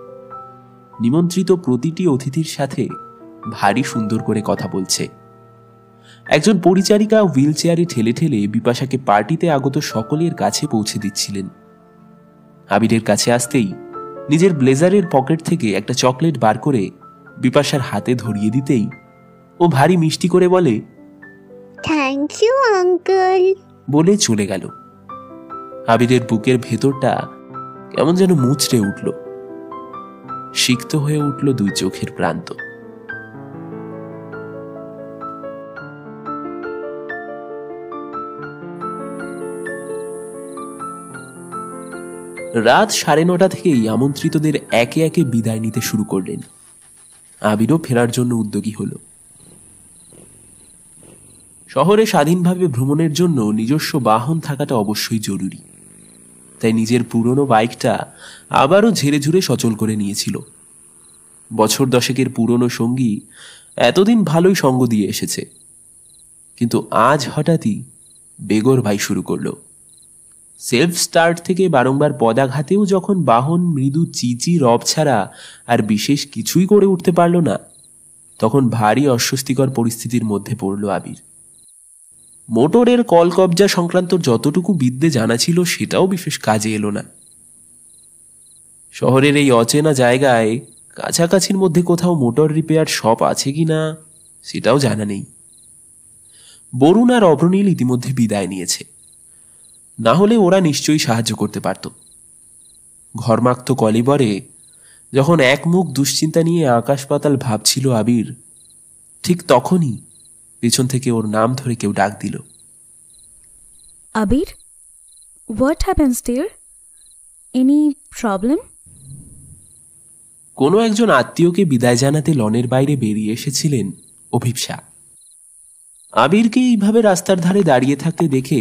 নিমন্ত্রিত প্রতিটি অতিথির সাথে ভারী সুন্দর করে কথা বলছে। একজন পরিচারিকা হুইল চেয়ারে ঠেলে ঠেলে বিপাশাকে পার্টিতে আগত সকলের কাছে পৌঁছে দিচ্ছিলেন। আবিরের কাছে আসতেই নিজের ব্লেজারের পকেট থেকে একটা চকলেট বার করে বিপাশার হাতে ধরিয়ে দিতেই ও ভারী মিষ্টি করে বলে, থ্যাংক ইউ আঙ্কেল, বলে চলে গেল। আবিরের বুকের ভেতরটা কেমন যেন মুচড়ে উঠল, সিক্ত হয়ে উঠল 2 চোখের প্রান্ত। রাত 9:30 থেকেই আমন্ত্রিতদের একে একে বিদায় নিতে শুরু করলেন। আবিরও ফেরার জন্য উদ্যোগী হল। শহরে স্বাধীনভাবে ভ্রমণের জন্য নিজস্ব বাহন থাকাটা অবশ্যই জরুরি, তাই নিজের পুরনো বাইকটা আবারও ঝেড়ে ঝুড়ে সচল করে নিয়েছিল। বছর 10 পুরনো সঙ্গী এতদিন ভালোই সঙ্গ দিয়ে এসেছে, কিন্তু আজ হঠাৎই বেগর ভাই শুরু করলো। সেলফ স্টার্ট থেকে বারংবার পদাঘাতেও যখন বাহন মৃদু চিচি রব ছাড়া আর বিশেষ কিছুই করে উঠতে পারল না, তখন ভারী অস্বস্তিকর পরিস্থিতির মধ্যে পড়ল আবির। মোটরের কল কবজা সংক্রান্ত যতটুকু বিদ্যে জানা ছিল সেটাও বিশেষ কাজে এলো না। শহরের এই অচেনা জায়গায় কাছাকাছির মধ্যে কোথাও মোটর রিপেয়ার শপ আছে কিনা সেটাও জানা নেই। বরুণ আর অভ্রনীল ইতিমধ্যে বিদায় নিয়েছে, না হলে ওরা নিশ্চয়ই সাহায্য করতে পারত। ঘরমাক্ত কলিবরে যখন একমুখ দুশ্চিন্তা নিয়ে আকাশ পাতাল ভাবছিল আবির, ঠিক তখনই পেছন থেকে ওর নাম ধরে কেউ ডাক দিল, Abir, what happens dear? Any problem? কোনো একজন আত্মীয়কে বিদায় জানাতে লনের বাইরে বেরিয়ে এসেছিলেন অভিপ্সা। আবিরকে এইভাবে রাস্তার ধারে দাঁড়িয়ে থাকতে দেখে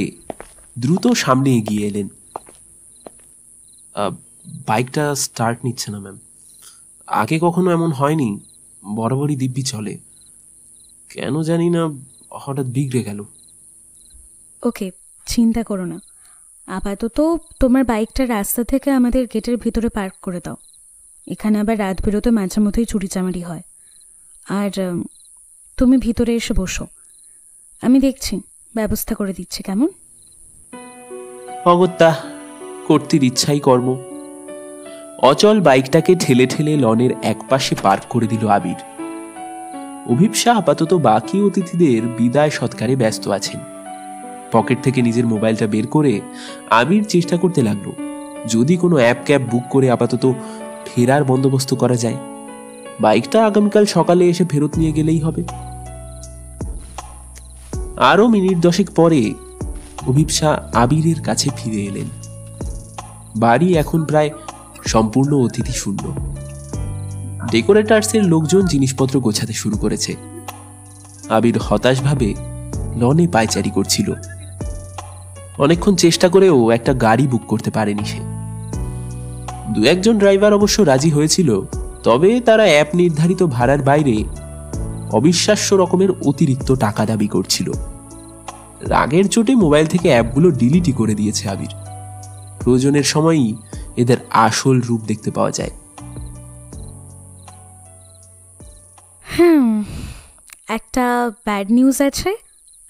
দ্রুত সামনে এগিয়ে এলেন। বাইকটা স্টার্ট নিচ্ছে না ম্যাম, আগে কখনো এমন হয়নি, বরাবরই দিব্যি চলে, কেন জানি না হঠাৎ বিগড়ে গেল। ওকে, চিন্তা করো না, আপাতত তোমার বাইকটা রাস্তা থেকে আমাদের গেটের ভিতরে পার্ক করে দাও। এখানে আবার রাত বেরোতে মাঝে মধ্যেই চুরিচামারি হয়। আর তুমি ভিতরে এসে বসো, আমি দেখছি, ব্যবস্থা করে দিচ্ছি, কেমন? অগত্যা কর্তির ইচ্ছাই কর্ম। অচল বাইকটাকে ঠেলে ঠেলে লনের একপাশে পার্ক করে দিল আবির। অভিপ্সা আপাতত বাকি অতিথিদের বিদায় সৎকারে ব্যস্ত আছেন। পকেট থেকে নিজের মোবাইলটা বের করে আবির চেষ্টা করতে লাগলো যদি কোনো অ্যাপ ক্যাব বুক করে আপাতত ফেরার বন্দোবস্ত করা যায়। বাইকটা আগামীকাল সকালে এসে ফেরত নিয়ে গেলেই হবে। আরো মিনিট 10 পরে অভিপ্সা আবিরের কাছে ফিরে এলেন। বাড়ি এখন প্রায় সম্পূর্ণ অতিথি শূন্য। ডেকোরেটার্সের লোকজন জিনিসপত্র গোছাতে শুরু করেছে। আবির হতাশভাবে লনে পায়চারি করছিল। অনেকক্ষণ চেষ্টা করেও একটা গাড়ি বুক করতে পারেনি সে। 2-1 ড্রাইভার অবশ্য রাজি হয়েছিল, তবে তারা অ্যাপ নির্ধারিত ভাড়ার বাইরে অবিশ্বাস্য রকমের অতিরিক্ত টাকা দাবি করছিল। রাগের চোটে মোবাইল থেকে অ্যাপগুলো ডিলিটই করে দিয়েছে আবির। প্রয়োজনের সময়ই এদের আসল রূপ দেখতে পাওয়া যায়। একটা ব্যাড নিউজ আছে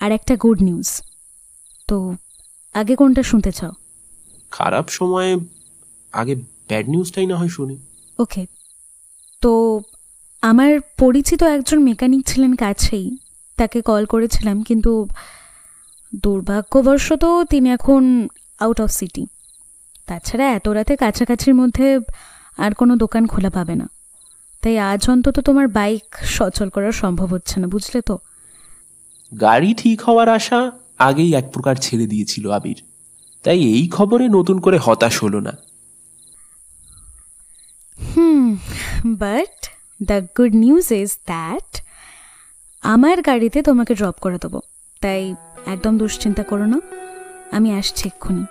আর একটা গুড নিউজ, তো আগে কোনটা শুনতে চাও? খারাপ সময়ে আগে ব্যাড নিউজটাই না হয় শুনি। ওকে, তো আমার পরিচিত একজন মেকানিক ছিলেন কাছেই, তাকে কল করেছিলাম, কিন্তু দুর্ভাগ্যবশত তিনি এখন আউট অফ সিটি। তাছাড়া এত রাতে কাছাকাছির মধ্যে আর কোনো দোকান খোলা পাবে না, তাই আজ অন্তত তোমার বাইক সচল করা সম্ভব হচ্ছে না, বুঝলে তো? গাড়ি ঠিক হওয়ার আশা আগেই এক প্রকার ছেড়ে দিয়েছিল আবির, তাই এই খবরে নতুন করে হতাশ হলো না। But the good news is that আমার গাড়িতে তোমাকে ড্রপ করে দেবো, তাই একদম দুশ্চিন্তা করো না, আমি আসছি এক্ষুনি।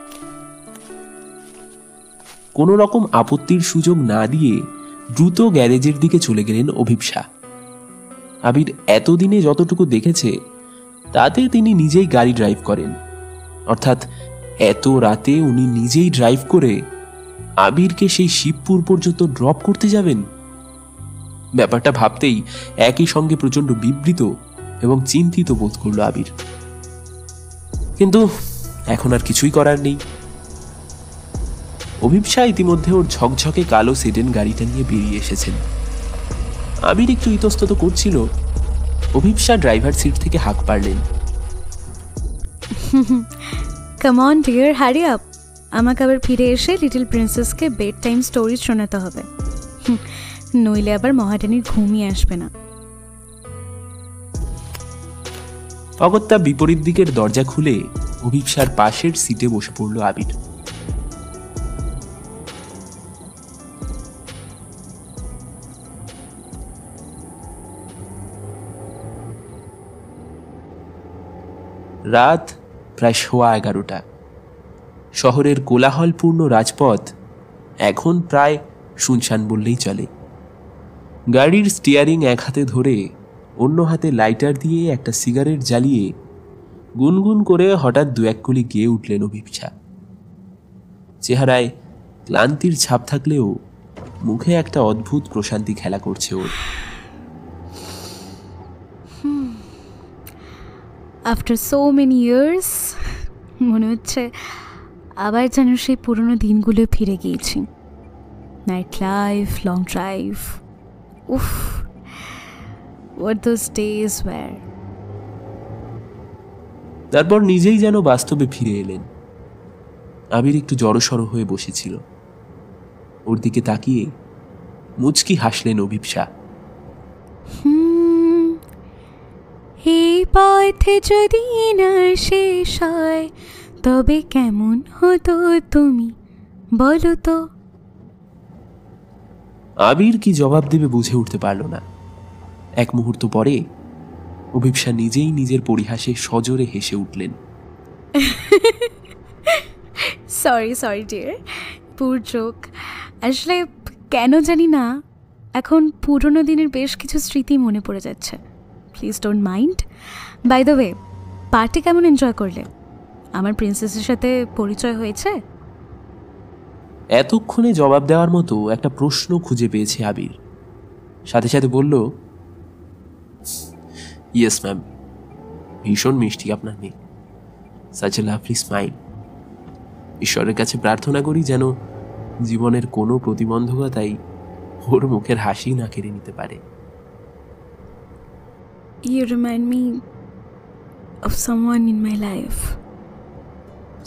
কোনো রকম আপত্তির সুযোগ না দিয়ে দ্রুত গ্যারেজের দিকে চলে গেলেন অভিপ্সা। আবির এতদিনে যতটুকু দেখেছে তাতে তিনি নিজেই গাড়ি ড্রাইভ করেন, অর্থাৎ এত রাতে উনি নিজেই ড্রাইভ করে আবিরকে সেই শিবপুর পর্যন্ত ড্রপ করতে যাবেন। ব্যাপারটা ভাবতেই একই সঙ্গে প্রচন্ড বিবৃত এবং চিন্তিত বোধ করল আবির। কিন্তু এখন আর কিছুই করার নেই। অভিপ্সা ইতিমধ্যে ওর ঝকঝকে কালো সেডেন গাড়িটা নিয়ে বেরিয়ে এসেছেন। আবির একটু ইতস্তত করছিল, অভিপ্সা ড্রাইভার সিট থেকে হাঁক পারলেন। Come on dear, hurry up. আমাকে আবার ফিরে এসে little princess bed time story শোনাতে হবে, নইলে আবার মহারানীর ঘুমিয়ে আসবে না। অগত্যা বিপরীত দিকের দরজা খুলে অভিপ্সার পাশের সিটে বসে পড়ল আবির। রাত প্রায় 11:15। শহরের কোলাহলপূর্ণ রাজপথ এখন প্রায় শুনশান বললেই চলে। গাড়ির স্টিয়ারিং এক হাতে ধরে অন্য হাতে লাইটার দিয়ে একটা সিগারেট জ্বালিয়ে গুনগুন করে হঠাৎ দু এক কলি গেয়ে উঠলেন অভিপ্সা। চেহারায় ক্লান্তির ছাপ থাকলেও মুখে একটা অদ্ভুত প্রশান্তি খেলা করছে ওর। আফটার সো মেনি ইয়ার্স মনে হচ্ছে আবার যেন সেই পুরোনো দিনগুলো ফিরে গিয়েছি। নাইট লাইফ, লং ড্রাইভ, উফ, হোয়াট দোজ ডেজ ওয়্যার। তারপর নিজেই যেন বাস্তবে ফিরে এলেন। আবির একটু জড়সড় হয়ে বসেছিল। ওর দিকে তাকিয়ে মুচকি হাসলেন অভিপ্সা। এই পথে যদি না শেষ হয় তবে কেমন হতো তুমি বলো তো। আবির কি জবাব দেবে বুঝে উঠতে পারল না। এক মুহূর্ত পরে অভিপ্সা নিজেই নিজের পরিহাসে সজোরে হেসে উঠলেন। সরি ডিয়ার, পুর জোক। আসলে কেন জানি না এখন পুরনো দিনের বেশ কিছু স্মৃতি মনে পড়ে যাচ্ছে। Please don't mind. By the way, party কেমন এনজয় করলে? আমার প্রিন্সেসের সাথে পরিচয় হয়েছে? এতক্ষণে জবাব দেওয়ার মতো একটা প্রশ্ন খুঁজে পেয়েছে আবির। সাথে সাথে বলল, ইয়েস ম্যাম, ভীষণ মিষ্টি আপনার মেয়ে, সাচ এ লাভলি স্মাইল। ঈশ্বরের কাছে প্রার্থনা করি যেন জীবনের কোনো প্রতিবন্ধকতাই ওর মুখের হাসি না কেড়ে নিতে পারে। You remind me of someone in my life.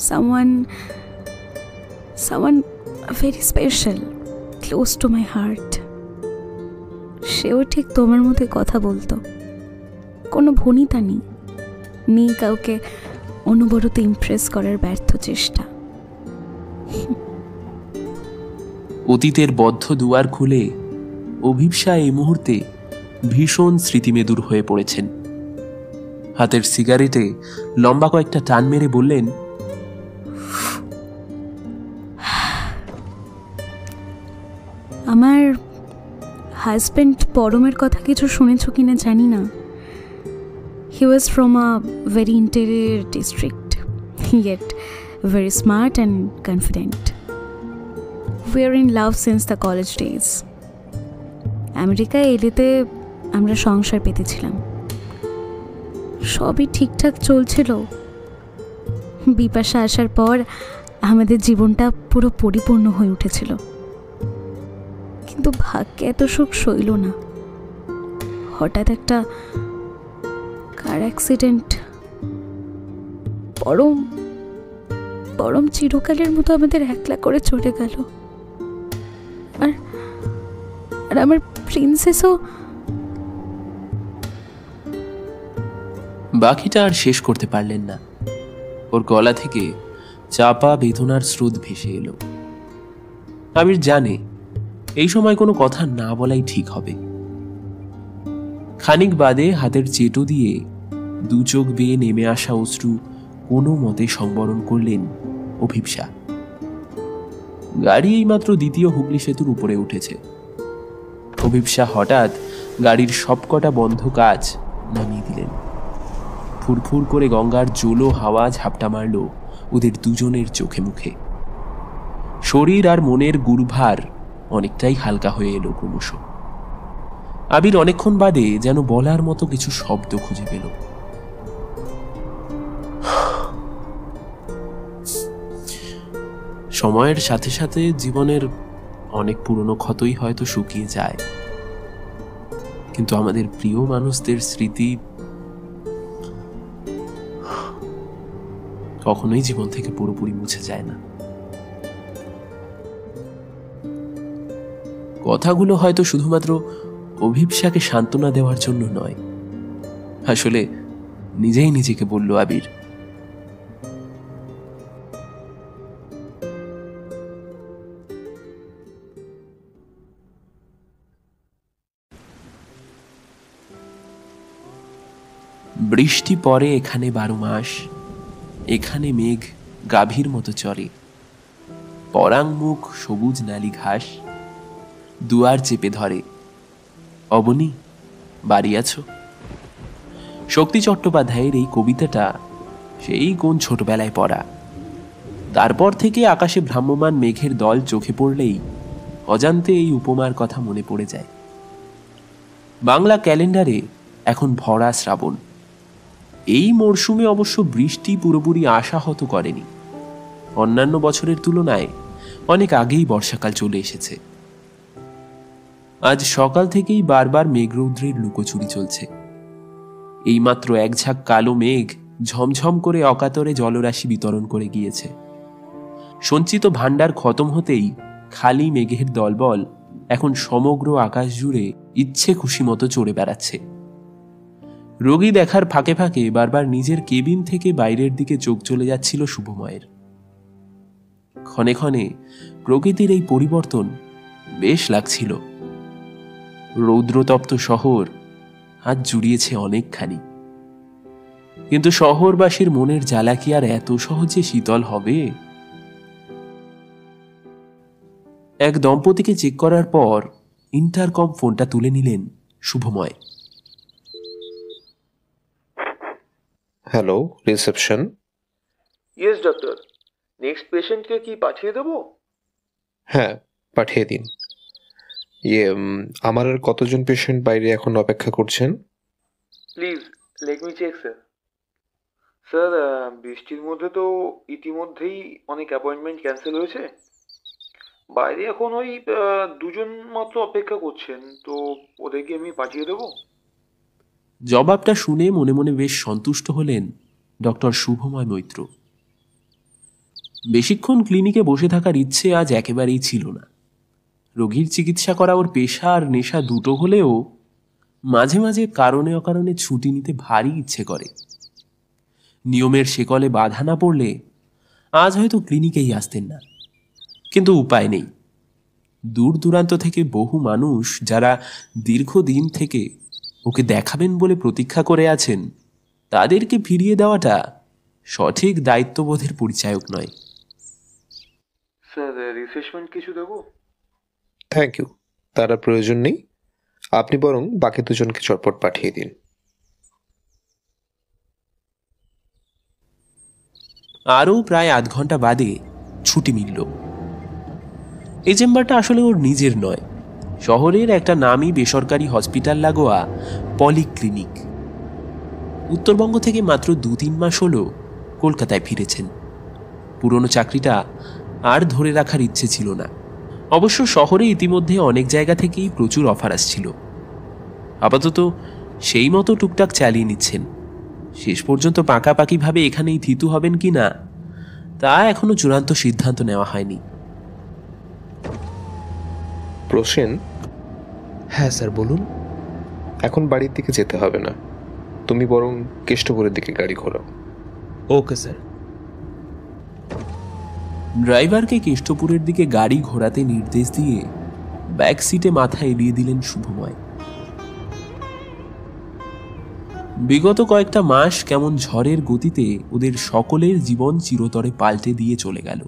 Someone very special, close to my heart. সেও ঠিক তোমার মতো কথা বলতো। কোনো ভনিতা নেই কাউকে অনবরত ইমপ্রেস করার ব্যর্থ চেষ্টা। অতীতের বদ্ধ দুয়ার খুলে অভিপ্সা এই মুহূর্তে ভীষণ স্মৃতিমেদুর হয়ে পড়েছেন। হাতের সিগারেটে লম্বা কয়েকটা টান মেরে বললেন, আমার হাজব্যান্ড পরমের কথা কিছু শুনেছ কিনা জানি না। He was from a very interior district, yet very smart and confident. We are in love since the college days. আমেরিকায় এলেতে আমরা সংসার পেতেছিলাম, সবই ঠিকঠাক চলছিল। বিপাশা আসার পর আমাদের জীবনটা পুরো পরিপূর্ণ হয়ে উঠেছিল, কিন্তু ভাগ্যে এত সুখ সইল না। হঠাৎ একটা কার অ্যাক্সিডেন্ট পরম চিরকালের মতো আমাদের একলা করে চলে গেল। আর আমার প্রিন্সেসও। বাকিটা আর শেষ করতে পারলেন না। ওর গলা থেকে চাপা বেদনার স্রোত ভেসে এলো। আবির জানে এই সময় কোনো কথা না বলাই ঠিক হবে। খানিক বাদে হাতের চেটো দিয়ে দু চোখ বেয়ে নেমে আসা অশ্রু কোনো মতে সংবরণ করলেন অভিপ্সা। গাড়ি এইমাত্র দ্বিতীয় হুগলি সেতুর উপরে উঠেছে। অভিপ্সা হঠাৎ গাড়ির সবকটা বন্ধ কাজ নামিয়ে দিলেন। ফুরফুর করে গঙ্গার জোলো হাওয়া ঝাপটা মারল ওদের দুজনের চোখে মুখে। শরীর আর মনের গুরুভার অনেকটাই হালকা হয়ে এলো ক্রমশ। আবির অনেকক্ষণ বাদে যেন বলার মতো কিছু শব্দ খুঁজে পেল। সময়ের সাথে সাথে জীবনের অনেক পুরনো ক্ষতই হয়তো শুকিয়ে যায়, কিন্তু আমাদের প্রিয় মানুষদের স্মৃতি কখনোই জীবন থেকে পুরোপুরি মুছে যায় না। কথাগুলো হয়তো শুধুমাত্র অভিপ্সাকে সান্ত্বনা দেওয়ার জন্য নয়, আসলে নিজেই নিজেকে বলল আবির। বৃষ্টি পড়ে এখানে 12 মাস, এখানে মেঘ গাভীর মতো চড়ে, পরাং মুখ সবুজ নালি ঘাস দুয়ার চেপে ধরে, অবনী বাড়ি আছো? শক্তি চট্টোপাধ্যায়ের এই কবিতাটা সেই কোন ছোটবেলায় পড়া। তারপর থেকে আকাশে ভ্রাম্যমান মেঘের দল চোখে পড়লেই অজান্তে এই উপমার কথা মনে পড়ে যায়। বাংলা ক্যালেন্ডারে এখন ভরা শ্রাবণ। এই মরশুমে অবশ্য বৃষ্টি পুরোপুরি আশাহত করেনি। অন্যান্য বছরের তুলনায় অনেক আগেই বর্ষাকাল চলে এসেছে। আজ সকাল থেকেই বারবার মেঘরৌদ্রের লুকোচুরি চলছে। এইমাত্র এক ঝাঁক কালো মেঘ ঝমঝম করে অকাতরে জলরাশি বিতরণ করে গিয়েছে। সঞ্চিত ভাণ্ডার খতম হতেই খালি মেঘের দলবল এখন সমগ্র আকাশ জুড়ে ইচ্ছে খুশি মতো চড়ে বেড়াচ্ছে। রোগী দেখার ফাঁকে ফাঁকে বারবার নিজের কেবিন থেকে বাইরের দিকে চোখ চলে যাচ্ছিল শুভময়ের। ক্ষণে ক্ষণে প্রকৃতির এই পরিবর্তন বেশ লাগছিল। রৌদ্রতপ্ত শহর আজ জুড়িয়েছে অনেকখানি, কিন্তু শহরবাসীর মনের জ্বালা কি আর এত সহজে শীতল হবে? এক দম্পতিকে চেক করার পর ইন্টারকম ফোনটা তুলে নিলেন Shubhamoy. Hello, reception. Yes doctor, next পেশেন্টকে কি পাঠিয়ে দেবো? হ্যাঁ, পাঠিয়ে দিন। আমার আর কতজন পেশেন্ট বাইরে এখন অপেক্ষা করছেন? Please let me check sir. Sir, বৃষ্টির মধ্যে তো ইতিমধ্যেই অনেক অ্যাপয়েন্টমেন্ট ক্যান্সেল হয়েছে। বাইরে এখন ওই 2 জন মাত্র অপেক্ষা করছেন, তো ওদেরকে আমি পাঠিয়ে দেবো। জবাবটা শুনে মনে মনে বেশ সন্তুষ্ট হলেন ডক্টর শুভময় মৈত্র। বেশিক্ষণ ক্লিনিকে বসে থাকার ইচ্ছে আজ একেবারেই ছিল না। রোগীর চিকিৎসা করা ওর পেশা আর নেশা দুটো হলেও মাঝে মাঝে কারণে অকারণে ছুটি নিতে ভারী ইচ্ছে করে। নিয়মের শেকলে বাধা না পড়লে আজ হয়তো ক্লিনিকেই আসতেন না, কিন্তু উপায় নেই। দূর দূরান্ত থেকে বহু মানুষ যারা দীর্ঘদিন থেকে ওকে দেখাবেন বলে প্রতীক্ষা করে আছেন, তাদেরকে ফিরিয়ে দেওয়াটা সঠিক দায়িত্ববোধের পরিচায়ক নয়। স্যার, রিফ্রেশমেন্ট কিছু দেবো? থ্যাংক ইউ, তার আর প্রয়োজন নেই। আপনি বরং বাকি 2 জনকে চটপট পাঠিয়ে দিন। আরও প্রায় আধ ঘন্টা বাদে ছুটি মিলল। এই চেম্বারটা আসলে ওর নিজের নয়, শহরের একটা নামী বেসরকারি হসপিটাল লাগোয়া পলিক্লিনিক। উত্তরবঙ্গ থেকে মাত্র 2-3 মাস হলো কলকাতায় ফিরেছেন। পুরনো চাকরিটা আর ধরে রাখার ইচ্ছে ছিল না। অবশ্য শহরে ইতিমধ্যে অনেক জায়গা থেকেই প্রচুর অফার আসছিল। আপাতত সেই মতো টুকটাক চালিয়ে নিচ্ছেন। শেষ পর্যন্ত পাকাপাকিভাবে এখানেই থিতু হবেন কি না তা এখনো চূড়ান্ত সিদ্ধান্ত নেওয়া হয়নি। প্রসেন? হ্যাঁ স্যার, বলুন। এখন বাড়ির দিকে যেতে হবে না, তুমি বরং কেষ্টপুরের দিকে গাড়ি ঘোরাও। Okay sir. ড্রাইভারকে কেষ্টপুরের দিকে গাড়ি ঘোরাতে নির্দেশ দিয়ে ব্যাক সিটে মাথা এলিয়ে দিলেন শুভময়। বিগত কয়েকটা মাস কেমন ঝড়ের গতিতে ওদের সকলের জীবন চিরতরে পাল্টে দিয়ে চলে গেল।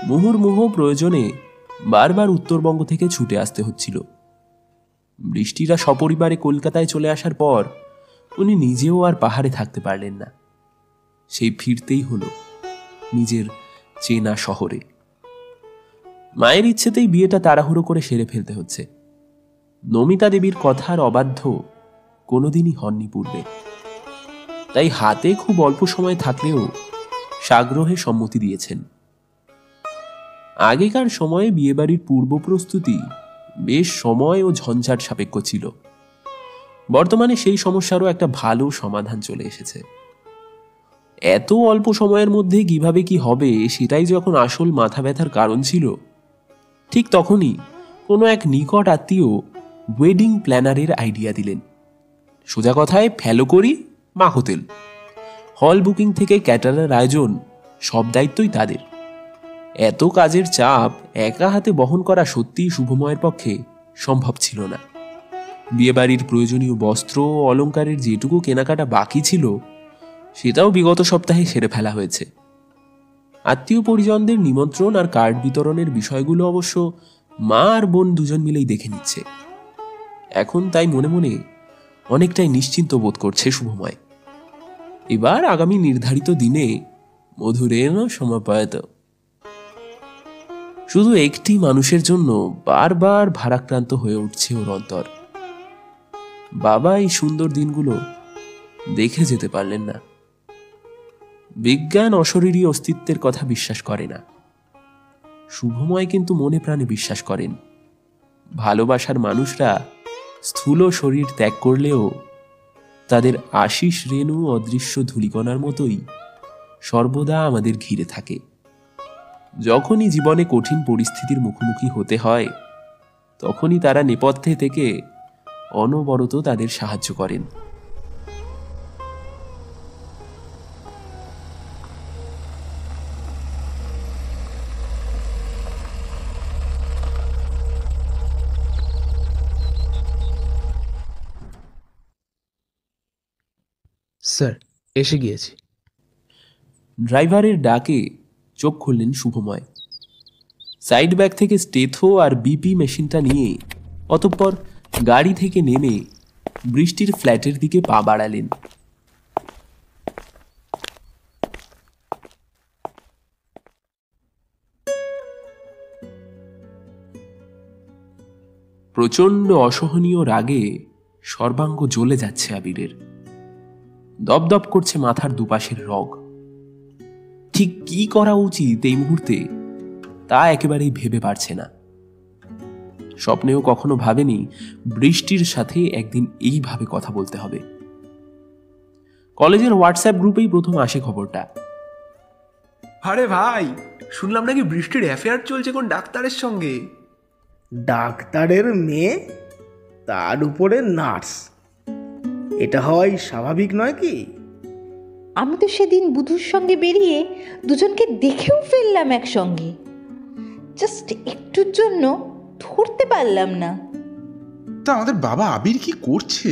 মুহুর্মুহু প্রয়োজনে বারবার উত্তরবঙ্গ থেকে ছুটে আসতে হচ্ছিল। বৃষ্টিরা সপরিবারে কলকাতায় চলে আসার পর উনি নিজেও আর পাহাড়ে থাকতে পারলেন না। সেই ফিরতেই হলো নিজের চেনা শহরে। মায়ের ইচ্ছেতেই বিয়েটা তাড়াহুড়ো করে সেরে ফেলতে হচ্ছে। নমিতা দেবীর কথার অবাধ্য কোনোদিনই হননি পূর্বে, তাই হাতে খুব অল্প সময় থাকলেও সাগ্রহে সম্মতি দিয়েছেন। আগেকার সময়ে বিয়েবাড়ির পূর্ব প্রস্তুতি বেশ সময় ও ঝঞ্ঝাট সাপেক্ষ ছিল। বর্তমানে সেই সমস্যারও একটা ভালো সমাধান চলে এসেছে। এত অল্প সময়ের মধ্যে কিভাবে কি হবে সেটাই যখন আসল মাথা ব্যথার কারণ ছিল, ঠিক তখনই কোনো এক নিকট আত্মীয় ওয়েডিং প্ল্যানারের আইডিয়া দিলেন। সোজা কথায় ফেলো করি মা হোটেল। হল বুকিং থেকে ক্যাটারার আয়োজন সব দায়িত্বই তাদের। এত কাজের চাপ একা হাতে বহন করা সত্যিই শুভময়ের পক্ষে সম্ভব ছিল না। বিয়েবাড়ির প্রয়োজনীয় বস্ত্র ও অলংকারের যেটুকু কেনাকাটা বাকি ছিল সেটাও বিগত সপ্তাহে সেরে ফেলা হয়েছে। আত্মীয় পরিজনদের নিমন্ত্রণ আর কার্ড বিতরণের বিষয়গুলো অবশ্য মা আর বোন দুজন মিলেই দেখে নিচ্ছে। এখন তাই মনে মনে অনেকটাই নিশ্চিন্ত বোধ করছে শুভময়। এবার আগামী নির্ধারিত দিনে মধুরেণ সমাপয়ত। শুধু একটি মানুষের জন্য বারবার ভারাক্রান্ত হয়ে উঠছে ওর অন্তর। বাবা এই সুন্দর দিনগুলো দেখে যেতে পারলেন না। বিজ্ঞান অশরীরী অস্তিত্বের কথা বিশ্বাস করে না। শুভময় কিন্তু মনে প্রাণে বিশ্বাস করেন ভালোবাসার মানুষরা স্থূল শরীর ত্যাগ করলেও তাদের আশিস রেণু অদৃশ্য ধূলিকণার মতোই সর্বদা আমাদের ঘিরে থাকে। যখনই জীবনে কঠিন পরিস্থিতির মুখোমুখি হতে হয় তখনই তারা নেপথ্যে থেকে অনবরত তাদের সাহায্য করেন। স্যার এসে গিয়েছি। ড্রাইভারের ডাকে চোখ খুললেন শুভময়। সাইড ব্যাগ থেকে স্টেথো আর বিপি মেশিনটা নিয়ে অতঃপর গাড়ি থেকে নেমে বৃষ্টির ফ্ল্যাটের দিকে পা বাড়ালেন। প্রচণ্ড অসহনীয় রাগে সর্বাঙ্গ জ্বলে যাচ্ছে আবিরের। দপদপ করছে মাথার দুপাশের রগ। ঠিক কি করা উচিত এই মুহূর্তে তা একেবারেই ভেবে পারছে না। স্বপ্নেও কখনো ভাবেনি বৃষ্টির সাথে একদিন এইভাবে কথা বলতে হবে। কলেজের হোয়াটসঅ্যাপ গ্রুপেই প্রথম আসে খবরটা। আরে ভাই, শুনলাম নাকি বৃষ্টির অ্যাফেয়ার চলছে কোন ডাক্তারের সঙ্গে। ডাক্তারের মেয়ে, তার উপরে নার্স, এটা হওয়াই স্বাভাবিক নয় কি? আমি তো সেদিন বুধুর সঙ্গে বেরিয়ে দুজনকে দেখেও ফেললাম একসঙ্গে। জাস্ট একটুর জন্য ধরতে পারলাম না। তা আমাদের বাবা আবির কি করছে?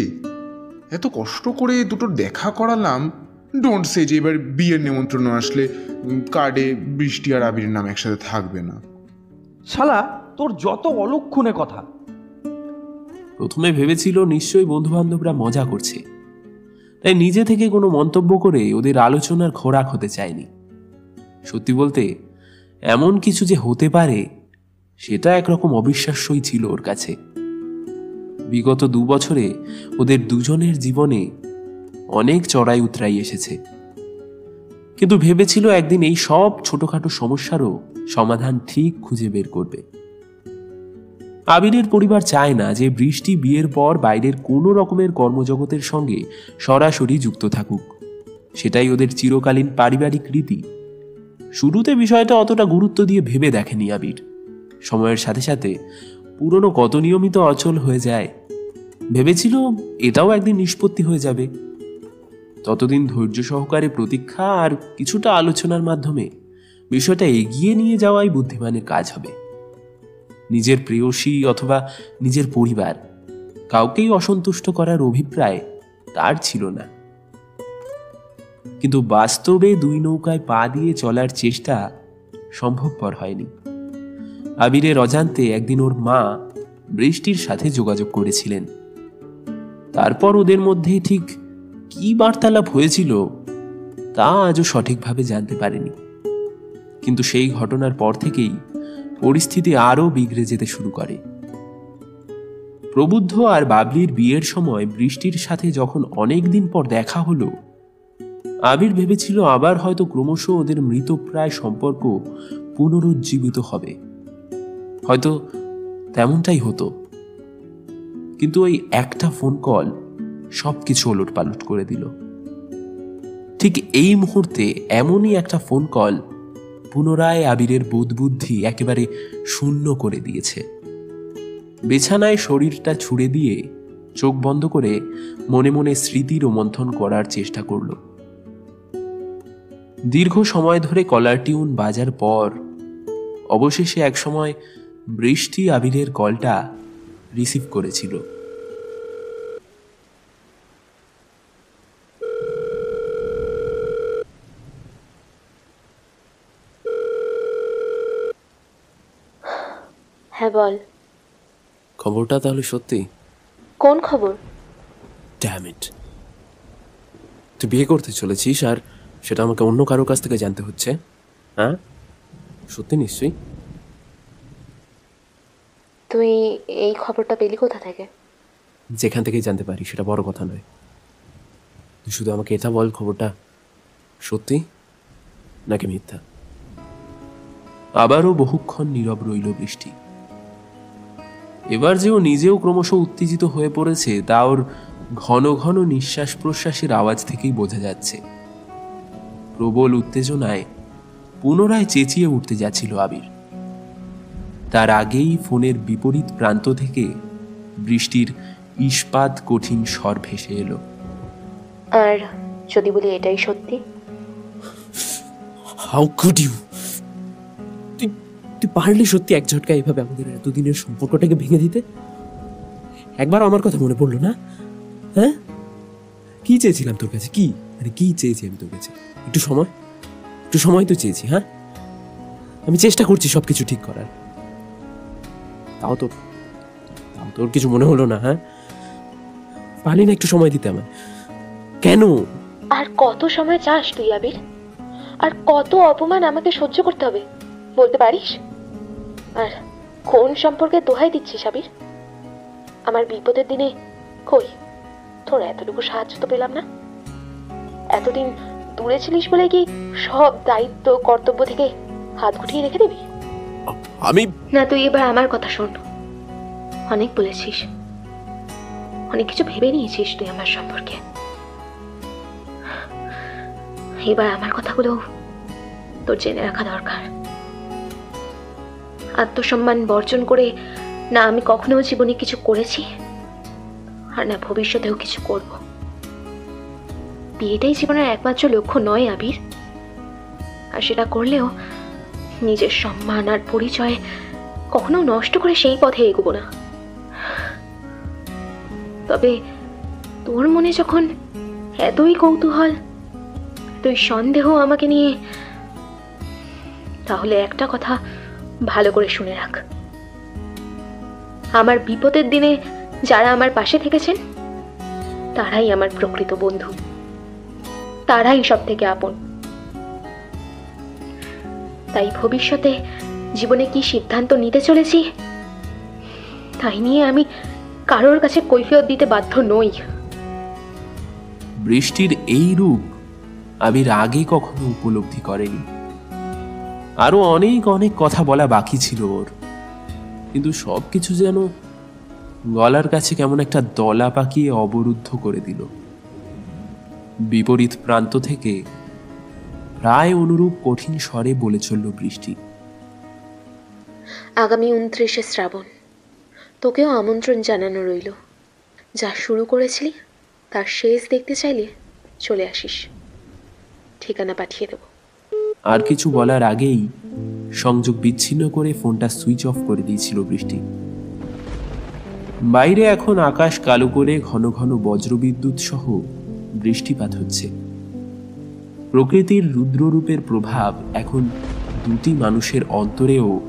এত কষ্ট করে দুটো দেখা করালাম, ডোন্ট সে যে এবার বিয়ের নিমন্ত্রণ আসলে কার্ডে বৃষ্টি আর আবির নাম একসাথে থাকবে না। শালা তোর যত অলক্ষণে কথা। প্রথমে ভেবেছিল নিশ্চয়ই বন্ধু বান্ধবরা মজা করছে, তাই নিজে থেকে কোনো মন্তব্য করে ওদের আলোচনার খোরাক হতে চায়নি। সত্যি বলতে এমন কিছু যে হতে পারে সেটা একরকম অবিশ্বাস্যই ছিল ওর কাছে। বিগত 2 বছরে ওদের দুজনের জীবনে অনেক চড়াই উতরাই এসেছে, কিন্তু ভেবেছিল একদিন এই সব ছোটখাটো সমস্যারও সমাধান ঠিক খুঁজে বের করবে। আবিরের পরিবার চায় না যে বৃষ্টি বিয়ের পর বাইরের কোনো রকমের কর্মজগতের সঙ্গে সরাসরি যুক্ত থাকুক। সেটাই ওদের চিরকালীন পারিবারিক রীতি। শুরুতে বিষয়টা অতটা গুরুত্ব দিয়ে ভেবে দেখেনি আবির। সময়ের সাথে সাথে পুরনো কত নিয়মিত অচল হয়ে যায়। ভেবেছিল এটাও একদিন নিষ্পত্তি হয়ে যাবে। ততদিন ধৈর্য সহকারে প্রতীক্ষা আর কিছুটা আলোচনার মাধ্যমে বিষয়টা এগিয়ে নিয়ে যাওয়াই বুদ্ধিমানের কাজ হবে। নিজের প্রেয়সী অথবা নিজের পরিবার কাউকেই অসন্তুষ্ট করার অভিপ্রায় তার ছিল না। কিন্তু বাস্তবে দুই নৌকায় পা দিয়ে চলার চেষ্টা সম্ভবপর হয়নি। আবিরের অজান্তে একদিন ওর মা বৃষ্টির সাথে যোগাযোগ করেছিলেন। তারপর ওদের মধ্যে ঠিক কি বার্তালাপ হয়েছিল তা আজও সঠিকভাবে জানতে পারেনি। কিন্তু সেই ঘটনার পর থেকেই পরিস্থিতি আরও বিগড়ে যেতে শুরু করে। প্রবুদ্ধ আর বাবলির বিয়ের সময় বৃষ্টির সাথে যখন অনেক দিন পর দেখা হলো, আবির ভেবেছিল আবার হয়তো ক্রমশ ওদের মৃতপ্রায় সম্পর্ক পুনরুজ্জীবিত হবে। হয়তো তেমনটাই হতো, কিন্তু ওই একটা ফোন কল সবকিছু ওলটপালট করে দিল। ঠিক এই মুহূর্তে এমনই একটা ফোন কল পুনরায় আবিরের বোধবুদ্ধি একেবারে শূন্য করে দিয়েছে। বিছানায় শরীরটা ছুড়ে দিয়ে চোখ বন্ধ করে মনে মনে স্মৃতি রোমন্থন করার চেষ্টা করল। দীর্ঘ সময় ধরে কলার টিউন বাজার পর অবশেষে একসময় বৃষ্টি আবিরের কলটা রিসিভ করেছিল। হ্যাঁ বল। খবরটা তাহলে সত্যি? কোন খবর? ড্যাম ইট, তুই বিয়ে করতে চলেছিস আর সেটা আমাকে অন্য কারো কাছ থেকে জানতে হচ্ছে? হ্যাঁ, সত্যি নিশ্চয়ই? তুই এই খবরটা পেলি কোথা থেকে? যেখান থেকেই জানতে পারি সেটা বড় কথা নয়, তুই শুধু আমাকে এটা বল, খবরটা সত্যি নাকি মিথ্যা? আবারও বহুক্ষণ নীরব রইল বৃষ্টি। এবার যে ও নিজেও ক্রমশ উত্তেজিত হয়ে পড়েছে তা ওর ঘন ঘন নিঃশ্বাস প্রশ্বাসের আওয়াজ থেকেই বোঝা যাচ্ছে। প্রবল উত্তেজনায় পুনরায় চেঁচিয়ে উঠতে যাচ্ছিল আবির। তার আগেই ফোনের বিপরীত প্রান্ত থেকে বৃষ্টির ইস্পাত কঠিন স্বর ভেসে এলো। আর যদি বলি এটাই সত্যি? How could you? তুই পারলি সত্যি এক ঝটকা এইভাবে আমাদের এতদিনের সম্পর্কটাকে ভেঙে দিতে? একবার আমার কথা মনে পড়লো না? হ্যাঁ, কি চেয়েছিলাম তোর কাছে? কি মানে কি চেয়েছি আমি তোর কাছে? একটু সময় তো চেয়েছি। হ্যাঁ, আমি চেষ্টা করছি সবকিছু ঠিক করার, তাও তোর কিছু মনে হলো না? হ্যাঁ, পারলি না একটু সময় দিতে আমায়? কেন? আর কত সময় চাস তুই আবির? আর কত অপমান আমাকে সহ্য করতে হবে বলতে পারিস? আর কোন সম্পর্কে দোহাই দিচ্ছিস আবির? আমার বিপদের দিনে কই তোর এতটুকু সাহায্য তো পেলাম না। এতদিন দূরে ছিলিস বলে কি সব দায়িত্ব কর্তব্য থেকে হাত গুটিয়ে রেখে দিবি? আমি না, তুই এবার আমার কথা শোন। অনেক বলেছিস, অনেক কিছু ভেবে নিয়েছিস তুই আমার সম্পর্কে। এবার আমার কথাগুলো তোর জেনে রাখা দরকার। আত্মসম্মান বর্জন করে না আমি কখনো জীবনে কিছু করেছি, আর না ভবিষ্যতেও কিছু করব। বিয়েটাই জীবনের একমাত্র লক্ষ্য নয় আবির, আর সেটা করলেও নিজের সম্মান আর পরিচয় কখনো নষ্ট করে সেই পথে এগোবো না। তবে তোর মনে যখন এতই কৌতূহল, তুই সন্দেহ আমাকে নিয়ে, তাহলে একটা কথা ভালো করে শুনে রাখ। আমার বিপদের দিনে যারা আমার পাশে থেকেছেন তারাই আমার প্রকৃত বন্ধু, তারাই সব থেকে আপন। তাই ভবিষ্যতে জীবনে কি সিদ্ধান্ত নিতে চলেছি তাই নিয়ে আমি কারোর কাছে কৈফিয়ত দিতে বাধ্য নই। বৃষ্টির এই রূপ আবির আগে কখনো উপলব্ধি করেনি। আরো অনেক অনেক কথা বলা বাকি ছিল ওর, কিন্তু সবকিছু যেন গলার কাছে কেমন একটা দলা পাকিয়ে অবরুদ্ধ করে দিল। বিপরীত প্রান্ত থেকে প্রায় অনুরূপ কঠিন স্বরে বলে চলল বৃষ্টি। আগামী 29শে শ্রাবণ তোকেও আমন্ত্রণ জানানো রইল। যা শুরু করেছিলি তার শেষ দেখতে চাইলে চলে আসিস, ঠিকানা পাঠিয়ে দেব। আর কিছু বলার আগেই সংযোগ বিচ্ছিন্ন করে ফোনটা সুইচ অফ করে দিয়েছিল বৃষ্টি। বাইরে এখন আকাশ কালো করে ঘন ঘন বজ্রবিদ্যুৎ সহ বৃষ্টিপাত হচ্ছে। প্রকৃতির রুদ্ররূপের প্রভাব এখন দুটি মানুষের অন্তরেও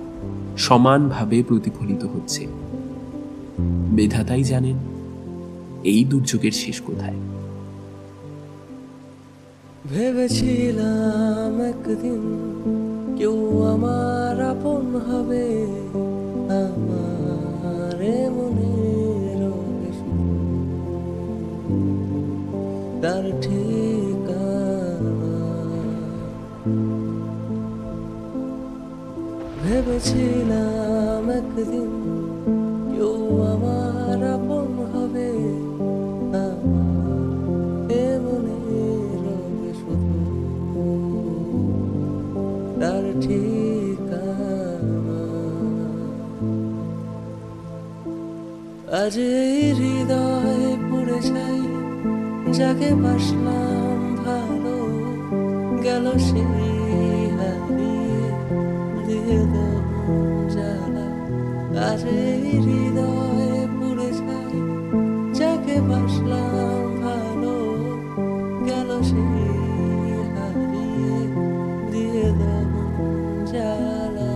সমানভাবে প্রতিফলিত হচ্ছে। বিধাতাই জানেন এই দুর্যোগের শেষ কোথায়। ভেবেছিলাম একদিন কেউ আমার আপন হবে, আমার মনের তার ঠিকানা। ভেবেছিলাম একদিন কেউ আমার আপন হবে, আমার মনের শুধু তার ঠিকানা। আজ এই হৃদয় পুড়ে যাই, যাকে বাসলাম ভালো, গেল সেই হারিয়ে দিয়ে জ্বালা। আজ এই হৃদয় পুড়ে যাই, যাকে বাসলাম ভালো, গেল সেই হারিয়ে দিয়ে জ্বালা।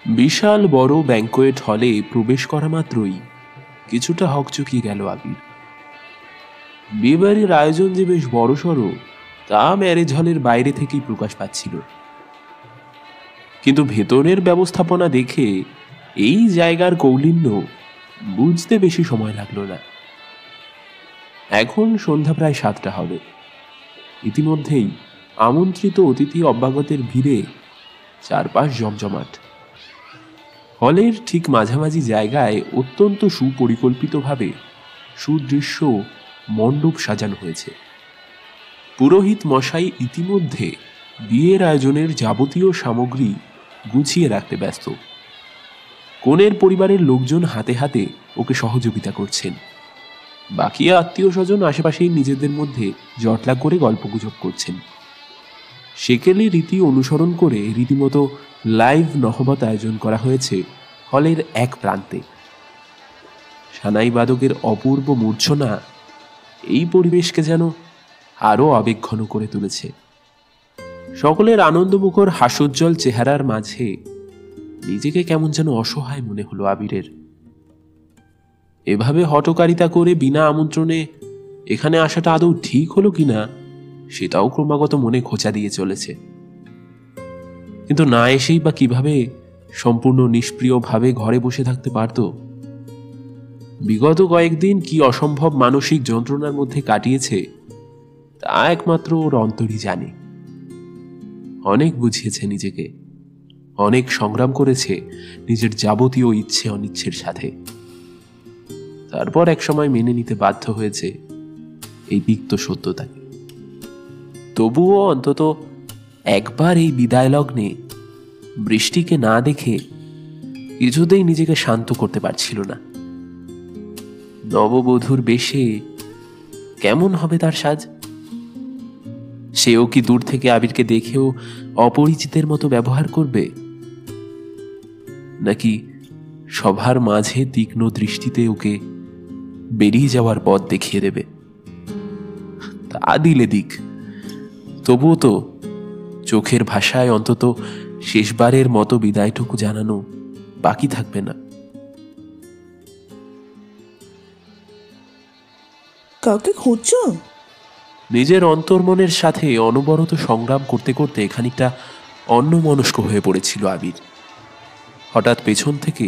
বিশাল বড় ব্যাংকোয়েট হলে প্রবেশ করা মাত্রই কিছুটা হকচকিয়ে গেল আবির। বিয়েবাড়ির আয়োজন যে বেশ বড়সড় তা ম্যারেজ হলের বাইরে থেকেই প্রকাশ পাচ্ছিল, কিন্তু ভেতরের ব্যবস্থাপনা দেখে এই জায়গার কৌলিন্য বুঝতে বেশি সময় লাগলো না। এখন সন্ধ্যা প্রায় 7টা হবে। ইতিমধ্যেই আমন্ত্রিত অতিথি অভ্যাগতের ভিড়ে চারপাশ জমজমাট। হলের ঠিক মাঝামাঝি জায়গায় অত্যন্ত সুপরিকল্পিতভাবে সুদৃশ্য মণ্ডপ সাজানো হয়েছে। পুরোহিত মশাই ইতিমধ্যে বিয়ের আয়োজনের যাবতীয় সামগ্রী গুছিয়ে রাখতে ব্যস্ত। কনের পরিবারের লোকজন হাতে হাতে ওকে সহযোগিতা করছেন। বাকি আত্মীয় স্বজন আশেপাশেই নিজেদের মধ্যে জটলা করে গল্পগুজব করছেন। সেকেলে রীতি অনুসরণ করে রীতিমতো লাইভ নহবত আয়োজন করা হয়েছে হলের এক প্রান্তে। সানাই বাদকের অপূর্ব মূর্ছনা এই পরিবেশকে যেন আরও আবেগঘন করে তুলেছে। সকলের আনন্দমুখর হাস্যোজ্জ্বল চেহারার মাঝে নিজেকে কেমন যেন অসহায় মনে হলো আবিরের। এভাবে হঠকারিতা করে বিনা আমন্ত্রণে এখানে আসাটা আদৌ ঠিক হলো কিনা সেটাও ক্রমাগত মনে খোঁচা দিয়ে চলেছে। কিন্তু না এসেই বা কিভাবে সম্পূর্ণ নিষ্প্রিয়ভাবে ঘরে বসে থাকতে পারত? বিগত কয়েকদিন কি অসম্ভব মানসিক যন্ত্রণার মধ্যে কাটিয়েছে তা একমাত্র ওর অন্তরই জানে। অনেক বুঝিয়েছে নিজেকে, অনেক সংগ্রাম করেছে নিজের যাবতীয় ইচ্ছে অনিচ্ছের সাথে। তারপর একসময় মেনে নিতে বাধ্য হয়েছে এই তিক্ত সত্যতাকে। তবুও অন্তত একবার এই বিদায় লগ্নে বৃষ্টিকে না দেখে কিছুতেই নিজেকে শান্ত করতে পারছিল না। নববধূর বেশে কেমন হবে তার সাজ? সেও কি দূর থেকে আবিরকে দেখেও অপরিচিতের মতো ব্যবহার করবে, নাকি সবার মাঝে তীক্ষ্ণ দৃষ্টিতে ওকে বেরিয়ে যাওয়ার পথ দেখিয়ে দেবে? তা দিলে দিক, তবুও তো চোখের ভাষায় অন্তত শেষবারের মতো বিদায়টুকু জানানো বাকি থাকবে না। কাউকে খুঁজছো? নিজের অন্তর্মনের সাথে অনবরত সংগ্রাম করতে করতে খানিকটা অন্যমনস্ক হয়ে পড়েছিল আবির। হঠাৎ পেছন থেকে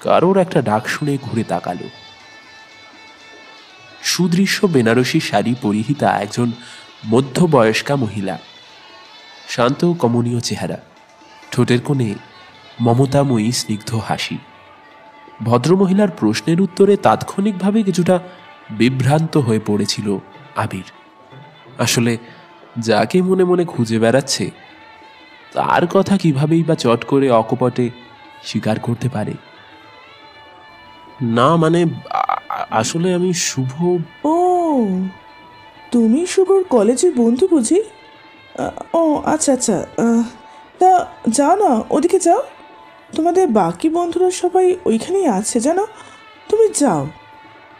কারোর একটা ডাক শুনে ঘুরে তাকালো। সুদৃশ্য বেনারসি শাড়ি পরিহিতা একজন মধ্যবয়স্কা মহিলা, শান্ত কমনীয় চেহারা, ঠোঁটের কোণে মমতাময়ী স্নিগ্ধ হাসি। ভদ্রমহিলার প্রশ্নের উত্তরে তাৎক্ষণিকভাবে কিছুটা বিভ্রান্ত হয়ে পড়েছিল আবির। আসলে যাকে মনে মনে খুঁজে বেড়াচ্ছে তার কথা কিভাবেই বা চট করে অকপটে স্বীকার করতে পারে। না মানে আসলে আমি শুভ। ও, তুমি শুভর কলেজের বন্ধু বুঝি? ও আচ্ছা আচ্ছা, তা যাও না, ওদিকে যাও। তোমাদের বাকি বন্ধুরা সবাই ওইখানেই আছে জানো, তুমি যাও,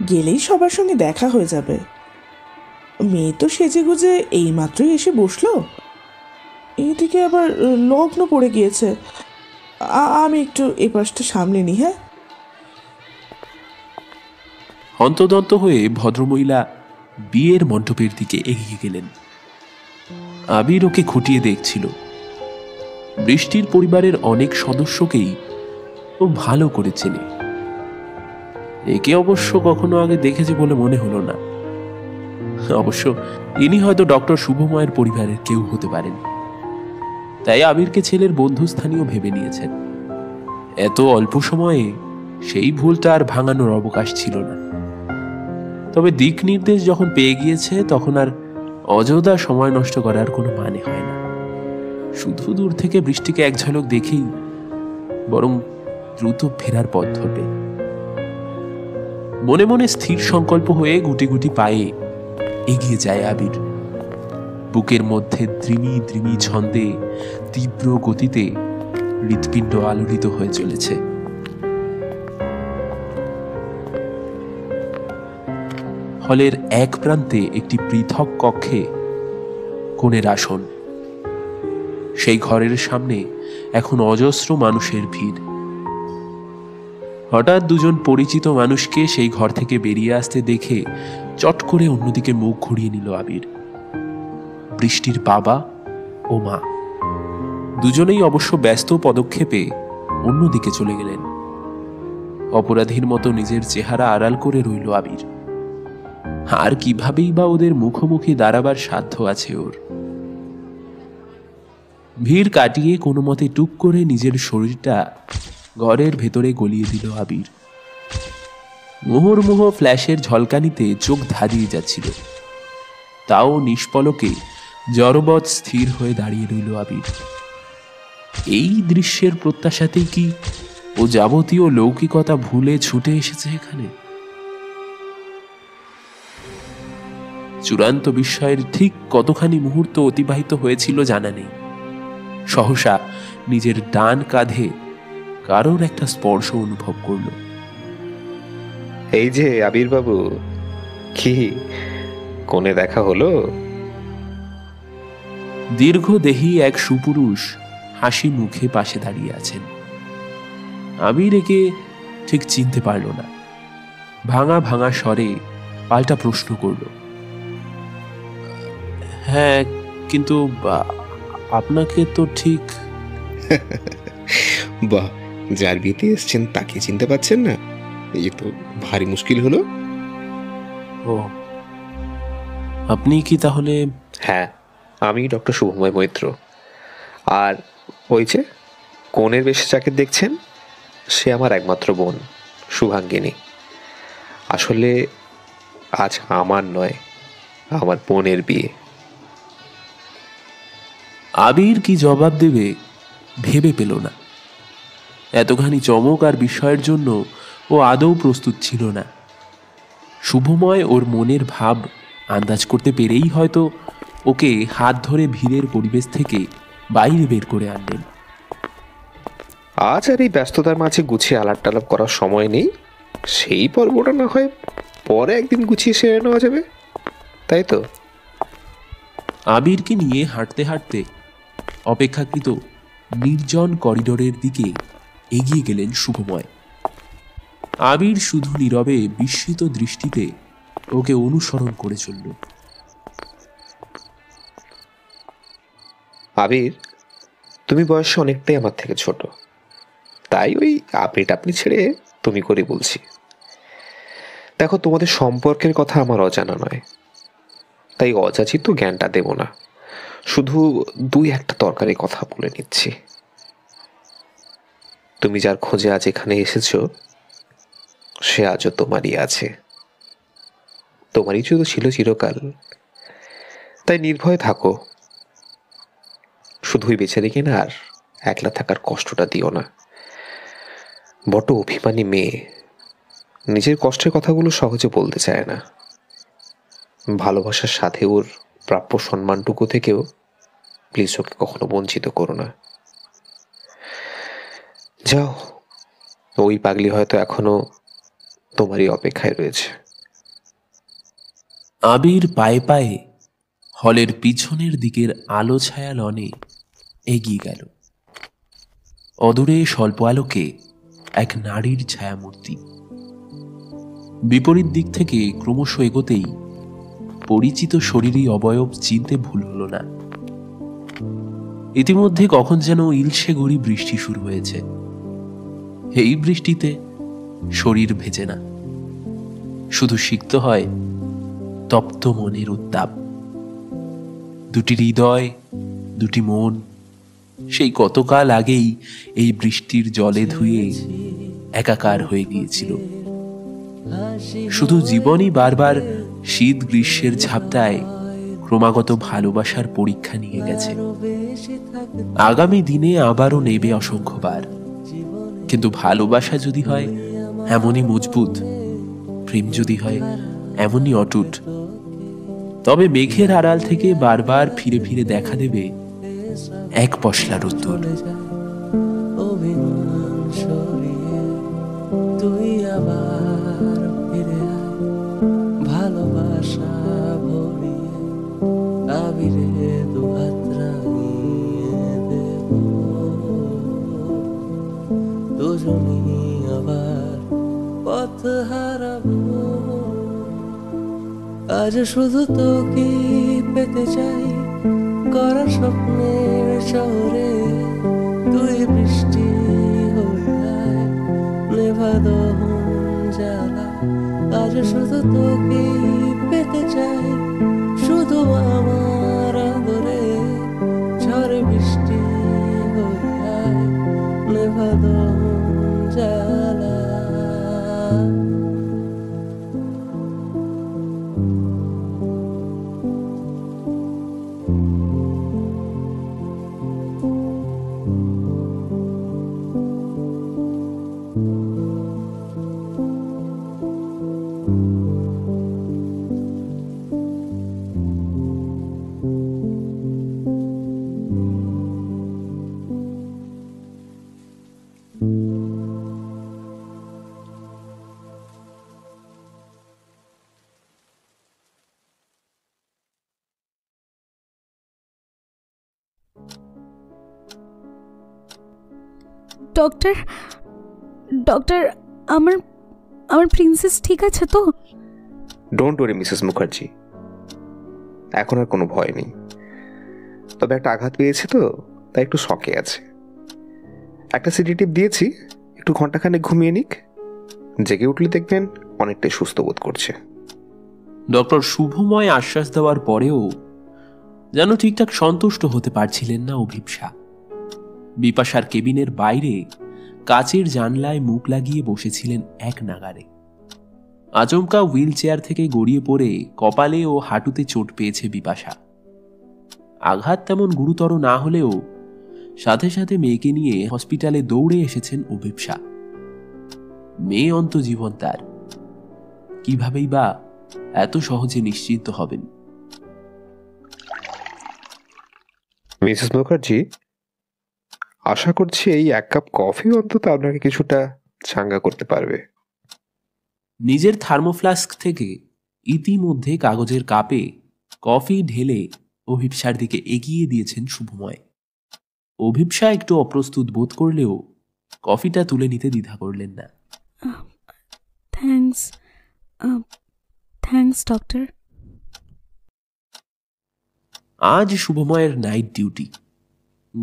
গেলেই সবার সঙ্গে দেখা হয়ে যাবে। মেয়ে তো সেজে গুজে এইমাত্রই এসে বসলো, এদিকে আবার লগ্ন পড়ে গিয়েছে। আমি একটু এই পাশটা সামলে নিই। হ্যাঁ। হন্তদন্ত হয়ে ভদ্রমহিলা বিয়ের মণ্ডপের দিকে এগিয়ে গেলেন। আবির ওকে খুঁটিয়ে দেখছিল। বৃষ্টির পরিবারের অনেক সদস্যকেই ও ভালো করে চেনে। একে অবশ্য কখনো আগে দেখেছে বলে মনে হলো না। অবশ্য ইনি হয়তো ডক্টর শুভময়ের পরিবারের কেউ হতে পারেন, তাই আবিরকে ছেলের বন্ধুস্থানীয় ভেবে নিয়েছেন। এত অল্প সময়ে সেই ভুলটা আর ভাঙানোর অবকাশ ছিল না। তবে দিক নির্দেশ যখন পেয়ে গিয়েছে তখন আর অযথা সময় নষ্ট করার কোনো মানে হয় না। শুধু দূর থেকে বৃষ্টিকে এক ঝলক দেখেই বরং দ্রুত ফেরার পথ ধরবে। মনে মনে স্থির সংকল্প হয়ে গুটি গুটি পায়ে এগিয়ে যায় আবির। বুকের মধ্যে দ্রিমি দ্রিমি ছন্দে তীব্র গতিতে হৃৎপিণ্ড আলোড়িত হয়ে চলেছে। হলের এক প্রান্তে একটি পৃথক কক্ষে কোণের আসন। সেই ঘরের সামনে এখন অজস্র মানুষের ভিড়। হঠাৎ দুজন পরিচিত মানুষকে সেই ঘর থেকে বেরিয়ে আসতে দেখে চট করে অন্যদিকে মুখ ঘুরিয়ে নিল আবির। বৃষ্টির বাবা ও মা দুজনেই অবশ্য ব্যস্ত পদক্ষেপে অন্যদিকে চলে গেলেন। অপরাধীর মতো নিজের চেহারা আড়াল করে রইল আবির। আর কিভাবেই বা ওদের মুখোমুখি দাঁড়াবার সাধ্য আছে ওর। ভিড় কাটিয়ে কোনো মতে টুক করে নিজের শরীরটা ঘরের ভেতরে গলিয়ে দিল আবির। মুহুর্মুহ ফ্ল্যাশের ঝলকানিতে চোখ ধাঁধিয়ে যাচ্ছিল, তাও নিষ্পলকে জড়বৎ স্থির হয়ে দাঁড়িয়ে রইল আবির। এই দৃশ্যের প্রত্যাশাতেই কি ও যাবতীয় লৌকিকতা ভুলে ছুটে এসেছে এখানে? চূড়ান্ত বিস্ময়ের ঠিক কতখানি মুহূর্ত অতিবাহিত হয়েছিল জানা নেই। সহসা নিজের ডান কাঁধে কারোর একটা স্পর্শ অনুভব করল। এই যে আবির বাবু, কি কোণে দেখা হলো? দীর্ঘদেহী এক সুপুরুষ হাসি মুখে পাশে দাঁড়িয়ে আছেন। আবির একে ঠিক চিনতে পারল না। ভাঙা ভাঙা স্বরে পাল্টা প্রশ্ন করল, হ্যাঁ কিন্তু আপনাকে তো ঠিক। বাহ, যার বিয়েতে এসছেন তাকে চিনতে পারছেন না? এই তো ভারী মুশকিল হলো। ও, আপনি কি তাহলে? হ্যাঁ, আমি ডক্টর শুভময় মৈত্র। আর ওই যে কোণের বেশে যাকে দেখছেন সে আমার একমাত্র বোন শুভাঙ্গিনী। আসলে আজ আমার নয়, আমার বোনের বিয়ে। আবির কি জবাব দেবে ভেবে পেল না। এতখানি চমক আর বিস্ময়ের জন্য ও আদৌ প্রস্তুত ছিল না। শুভময় ওর মনের ভাব আন্দাজ করতে পেরেই হয়তো ওকে হাত ধরে ভিড়ের পরিবেশ থেকে বাইরে বের করে আনলেন। আজ আর এই ব্যস্ততার মাঝে গুছিয়ে আলাপ টালাপ করার সময় নেই। সেই পর্বটা না হয় পরে একদিন গুছিয়ে সেরে নেওয়া যাবে, তাই তো? আবিরকে নিয়ে হাঁটতে হাঁটতে অপেক্ষাকৃত নির্জন করিডোরের দিকে এগিয়ে গেলেন শুভময়। আবির শুধু নীরবে বিস্মিত দৃষ্টিতে ওকে অনুসরণ করে চলল। আবির, তুমি বয়সে অনেকটাই আমার থেকে ছোট, তাই ওই আপনি টাপনি ছেড়ে তুমি করে বলছি। দেখো, তোমাদের সম্পর্কের কথা আমার অজানা নয়, তাই অযাচিত জ্ঞানটা দেব না, শুধু দুই একটা তরকারি কথা বলে নিচ্ছি। তুমি যার খোঁজে আজ এখানে এসেছো, সে আজও তোমারই আছে, তোমারই শুধু ছিল চিরকাল। তাই নির্ভয়ে থাকো, শুধুই বেঁচে রেখে না আর একলা থাকার কষ্টটা দিও না। বড় অভিমানী মেয়ে, নিজের কষ্টের কথাগুলো সহজে বলতে চায় না। ভালোবাসার সাথে ওর প্রাপ্য সম্মানটুকু থেকেও প্লিজ ওকে কখনো বঞ্চিত করো না। যাও, ওই পাগলি হয়তো এখনো তোমারই অপেক্ষায় রয়েছে। আবির পায়ে পায়ে হলের পিছনের দিকের আলো ছায়া লনে এগিয়ে গেল। অদূরে স্বল্প আলোকে এক নারীর ছায়ামূর্তি। বিপরীত দিক থেকে ক্রমশ এগোতেই পরিচিত শরীরী অবয়ব চিনতে ভুল হল না। ইতিমধ্যে কখন যেন ইলশে গড়ি বৃষ্টি শুরু হয়েছে। এই বৃষ্টিতে শরীর ভেজে না, শুধু সিক্ত হয় তপ্ত মনের উত্তাপ। দুটি হৃদয়, দুটি মন সেই কতকাল আগেই এই বৃষ্টির জলে ধুয়ে একাকার হয়ে গিয়েছিল। শুধু জীবনই বারবার শীত গ্রীষ্মের ঝাপটায় ক্রমাগত ভালোবাসার পরীক্ষা নিয়ে গেছে। আগামী দিনে আবারও নেবে অসংখ্যবার, কিন্তু ভালোবাসা যদি হয় এমনই মজবুত, প্রেম যদি হয় এমনই অটুট, তবে মেঘের আড়াল থেকে বারবার ফিরে ফিরে দেখা দেবে এক পশলার উত্তর। তুই আবার ফিরে আয়, ভালোবাসা ভরিয়ে আবিরে দুহাত রাঙিয়ে দেব, দুজনই আবার পথ হারাবো। আজ শুধু তোকে পেতে চাই করা স্বপ্নের শহরে, তুই বৃষ্টি হয়ে আয়, নেভা দহন জ্বালা। আজ শুধু তোকে পেতে চাই, শুধু আমার আদরে, ঝড়ে বৃষ্টি হয়ে আয়, নেভা দহন জ্বালা। ডক্টর, ডক্টর, আমার আমার প্রিন্সেস ঠিক আছে তো? ডোন্ট ওয়ারি মিসেস মুখার্জি, এখন আর কোনো ভয় নেই। তবে একটা আঘাত পেয়েছে তো, তাই একটু শকে আছে। একটা সিডেটিভ দিয়েছি, একটু ঘন্টাখানেক ঘুমিয়ে নিক, জেগে উঠলে দেখবেন অনেকটাই সুস্থ বোধ করছে। ডক্টর শুভময় আশ্বাস দেওয়ার পরেও যেন ঠিকঠাক সন্তুষ্ট হতে পারছিলেন না অভিপ্সা। বিপাশার কেবিনের বাইরে কাচের জানলায় মুখ লাগিয়ে বসেছিলেন এক নাগারে। আচমকা হুইল চেয়ার থেকে গড়িয়ে পড়ে কপালে ও হাঁটুতে চোট পেয়েছে বিপাশা। আঘাত তেমন গুরুতর না হলেও সাথে সাথে মেয়েকে নিয়ে হসপিটালে দৌড়ে এসেছেন অভিপ্সা। মেয়ে অন্ত জীবন তার, কিভাবেই বা এত সহজে নিশ্চিন্ত হবেন? মিসেস মুখার্জি, আশা করছি এই এক কাপ কফি অন্তত আপনাকে কিছুটা চাঙ্গা করতে পারবে। নিজের থার্মোফ্লাস্ক থেকে ইতিমধ্যে কাগজের কাপে কফি ঢেলে অভিপ্সার দিকে এগিয়ে দিয়েছেন শুভময়। অভিপ্সা একটু অপ্রস্তুত বোধ করলেও কফিটা তুলে নিতে দ্বিধা করলেন না। Thanks, thanks doctor. আজ শুভময়ের নাইট ডিউটি।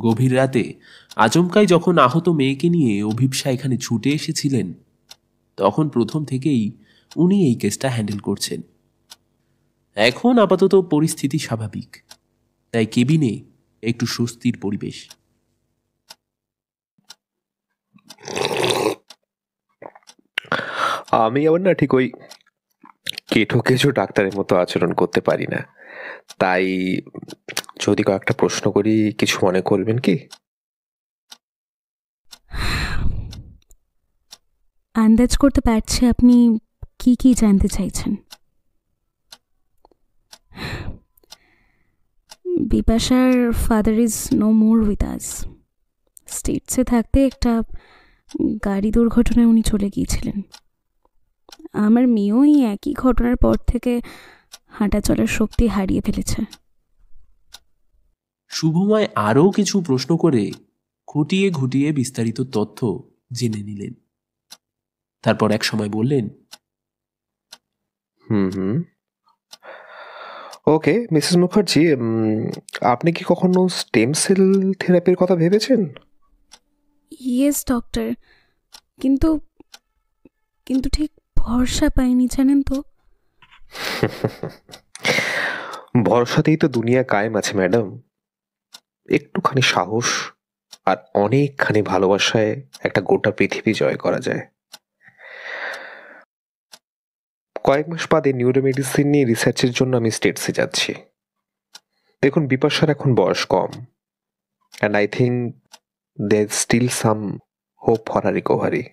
গভীর রাতে আচমকাই যখন আহত মেয়েকে নিয়ে অভিপ্সা এখানে ছুটে এসেছিলেন, তখন প্রথম থেকেই উনি এই কেসটা হ্যান্ডেল করছেন। এখন আপাতত পরিস্থিতি স্বাভাবিক, তাই কেবিনে একটু স্বস্তির পরিবেশ। আমি আবার না ঠিক ওই কেটো কেচো ডাক্তারের মতো আচরণ করতে পারি না, তাই যদি কয়েকটা প্রশ্ন করি কিছু মনে করবেন কি? আন্দাজ করতে পারছি আপনি কি কি জানতে চাইছেন। বিপাশার father is no more with us. স্টেটসে থাকতে একটা গাড়ি দুর্ঘটনায় উনি চলে গিয়েছিলেন। আমার মেয়েও এই একই ঘটনার পর থেকে হাঁটা চলার শক্তি হারিয়ে ফেলেছে। শুভময় আরও কিছু প্রশ্ন করে খুঁটিয়ে খুঁটিয়ে বিস্তারিত তথ্য জেনে নিলেন। তারপর এক সময় বললেন, ওকে মিসেস মুখার্জি, আপনি কি কখনো স্টেম সেল থেরাপির কথা ভেবেছেন? ইয়েস ডক্টর, কিন্তু কিন্তু ঠিক ভরসা পাইনি জানেন তো। ভরসাতেই তো দুনিয়া কায়েম আছে ম্যাডাম। একটুখানি সাহস আর অনেকখানি ভালোবাসায় একটা গোটা পৃথিবী জয় করা যায়। কয়েক মাস বাদে নিউরোমেডিসিন নিয়ে রিসার্চের জন্য আমি স্টেটসে যাচ্ছি। দেখুন, বিপাশার এখন বয়স কম, and I think there is still some hope for a recovery.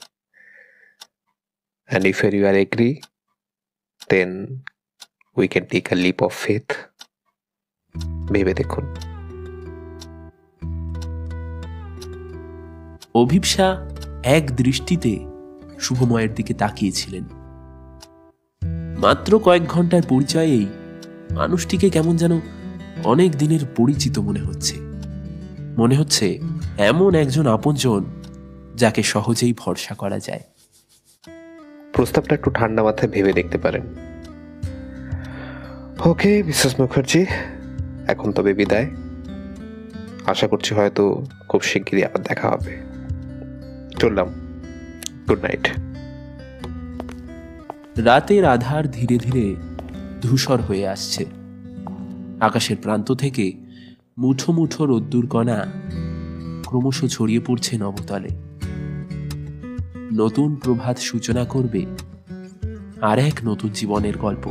And if you are agree, then we can take a leap of faith. ভেবে দেখুন। অভিপ্সা এক দৃষ্টিতে শুভময়ের দিকে তাকিয়েছিলেন। মাত্র কয়েক ঘন্টার পরিচয়েই মানুষটিকে কেমন যেন অনেক দিনের পরিচিত মনে হচ্ছে। মনে হচ্ছে এমন একজন আপনজন যাকে সহজেই ভরসা করা যায়। প্রস্তাবটা একটু ঠান্ডা মাথায় ভেবে দেখতে পারেন। ওকে মিসেস মুখার্জি, এখন তবে বিদায়। আশা করছি হয়তো খুব শিগগিরই আবার দেখা হবে। চললাম, গুড নাইট। রাতের আধার ধীরে ধীরে ধূসর হয়ে আসছে। আকাশের প্রান্ত থেকে মুঠো মুঠো রোদ্দুর কণা ক্রমশ ছড়িয়ে পড়ছে নবতলে। নতুন প্রভাত সূচনা করবে আর এক নতুন জীবনের গল্প।